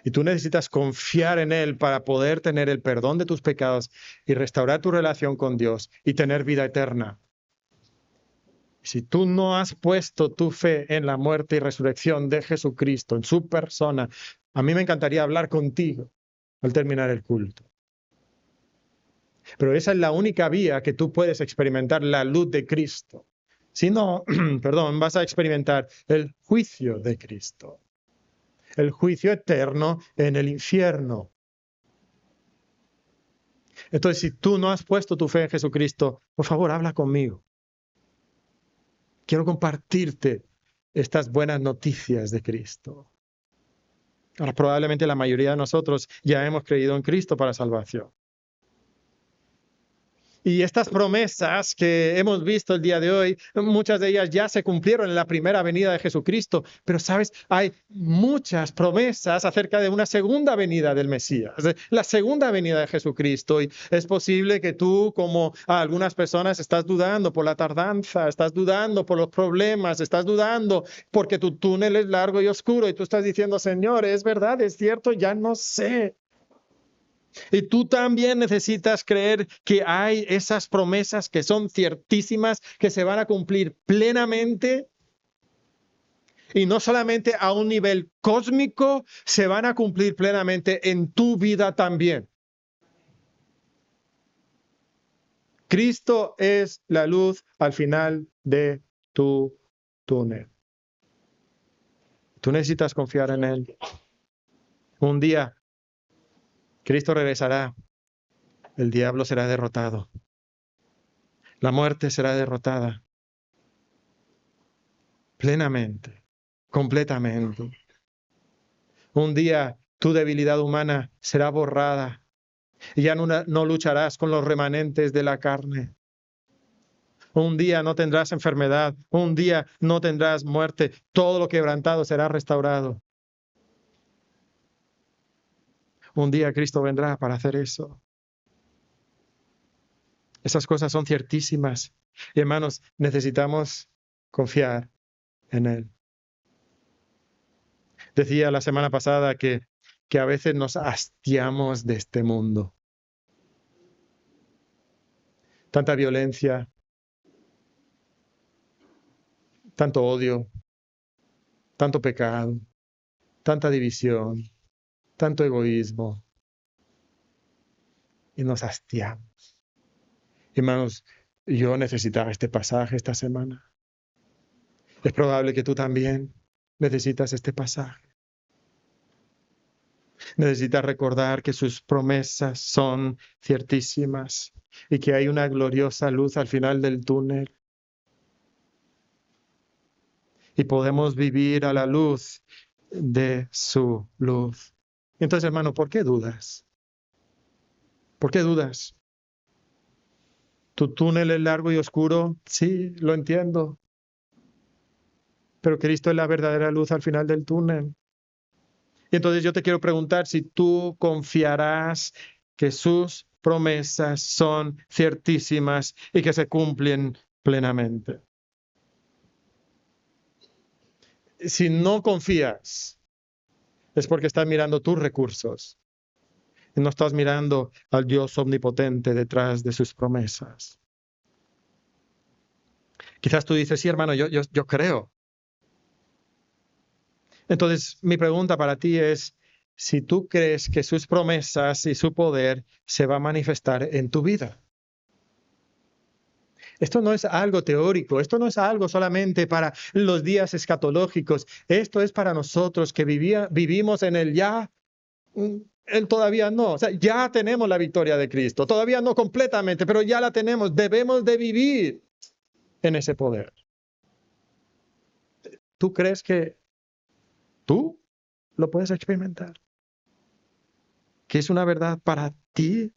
Y tú necesitas confiar en Él para poder tener el perdón de tus pecados y restaurar tu relación con Dios y tener vida eterna. Si tú no has puesto tu fe en la muerte y resurrección de Jesucristo, en su persona, a mí me encantaría hablar contigo al terminar el culto. Pero esa es la única vía que tú puedes experimentar la luz de Cristo. Si no, perdón, vas a experimentar el juicio de Cristo. El juicio eterno en el infierno. Entonces, si tú no has puesto tu fe en Jesucristo, por favor, habla conmigo. Quiero compartirte estas buenas noticias de Cristo. Ahora, probablemente la mayoría de nosotros ya hemos creído en Cristo para salvación. Y estas promesas que hemos visto el día de hoy, muchas de ellas ya se cumplieron en la primera venida de Jesucristo. Pero, ¿sabes? Hay muchas promesas acerca de una segunda venida del Mesías, la segunda venida de Jesucristo. Y es posible que tú, como a algunas personas, estás dudando por la tardanza, estás dudando por los problemas, estás dudando porque tu túnel es largo y oscuro. Y tú estás diciendo, Señor, es verdad, es cierto, ya no sé. Y tú también necesitas creer que hay esas promesas que son ciertísimas, que se van a cumplir plenamente. Y no solamente a un nivel cósmico, se van a cumplir plenamente en tu vida también. Cristo es la luz al final de tu túnel. Tú necesitas confiar en Él. Un día, Cristo regresará. El diablo será derrotado. La muerte será derrotada. Plenamente, completamente. Un día tu debilidad humana será borrada y ya no lucharás con los remanentes de la carne. Un día no tendrás enfermedad, un día no tendrás muerte, todo lo quebrantado será restaurado. Un día Cristo vendrá para hacer eso. Esas cosas son ciertísimas. Y hermanos, necesitamos confiar en Él. Decía la semana pasada que a veces nos hastiamos de este mundo. Tanta violencia, tanto odio, tanto pecado, tanta división, tanto egoísmo. Y nos hastiamos. Hermanos, yo necesitaba este pasaje esta semana. Es probable que tú también necesitas este pasaje. Necesitas recordar que sus promesas son ciertísimas y que hay una gloriosa luz al final del túnel. Y podemos vivir a la luz de su luz. Entonces, hermano, ¿por qué dudas? ¿Por qué dudas? ¿Tu túnel es largo y oscuro? Sí, lo entiendo. Pero Cristo es la verdadera luz al final del túnel. Y entonces yo te quiero preguntar si tú confiarás que sus promesas son ciertísimas y que se cumplen plenamente. Si no confías, es porque estás mirando tus recursos y no estás mirando al Dios omnipotente detrás de sus promesas. Quizás tú dices, sí, hermano, yo creo. Entonces, mi pregunta para ti es, si tú crees que sus promesas y su poder se va a manifestar en tu vida. Esto no es algo teórico, esto no es algo solamente para los días escatológicos, esto es para nosotros que vivimos en el ya, el todavía no, o sea, ya tenemos la victoria de Cristo, todavía no completamente, pero ya la tenemos, debemos de vivir en ese poder. ¿Tú crees que tú lo puedes experimentar? ¿Que es una verdad para ti?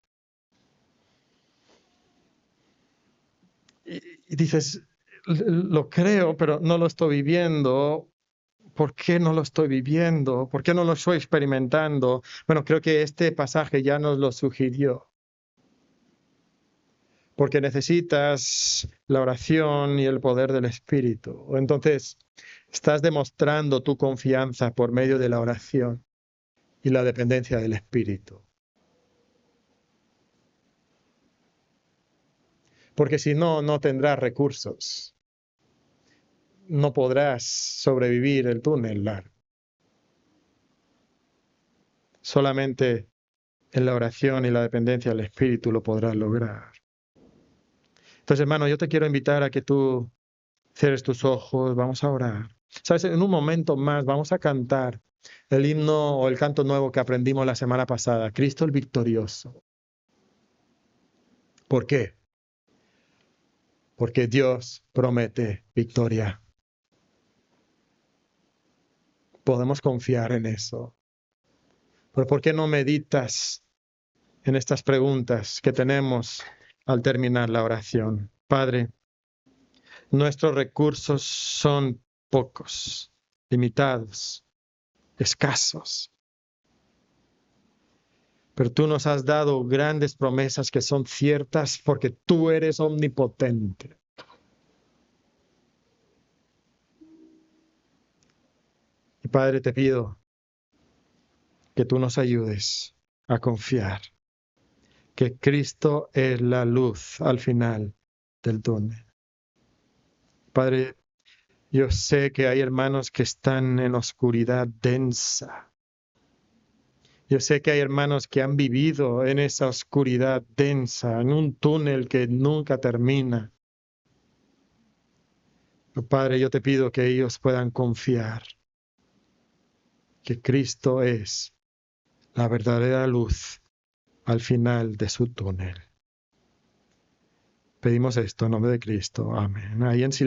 Y dices, lo creo, pero no lo estoy viviendo. ¿Por qué no lo estoy viviendo? ¿Por qué no lo estoy experimentando? Bueno, creo que este pasaje ya nos lo sugirió. Porque necesitas la oración y el poder del Espíritu. Entonces, Estás demostrando tu confianza por medio de la oración y la dependencia del Espíritu. Porque si no, no tendrás recursos. No podrás sobrevivir el túnel largo. Solamente en la oración y la dependencia del Espíritu lo podrás lograr. Entonces, hermano, yo te quiero invitar a que tú cierres tus ojos, vamos a orar. ¿Sabes? En un momento más vamos a cantar el himno o el canto nuevo que aprendimos la semana pasada, Cristo el Victorioso. ¿Por qué? Porque Dios promete victoria. Podemos confiar en eso. Pero ¿por qué no meditas en estas preguntas que tenemos al terminar la oración? Padre, nuestros recursos son pocos, limitados, escasos. Pero tú nos has dado grandes promesas que son ciertas porque tú eres omnipotente. Y Padre, te pido que tú nos ayudes a confiar que Cristo es la luz al final del túnel. Padre, yo sé que hay hermanos que están en oscuridad densa. Yo sé que hay hermanos que han vivido en esa oscuridad densa, en un túnel que nunca termina. Padre, yo te pido que ellos puedan confiar que Cristo es la verdadera luz al final de su túnel. Pedimos esto en nombre de Cristo. Amén. Ahí en silencio.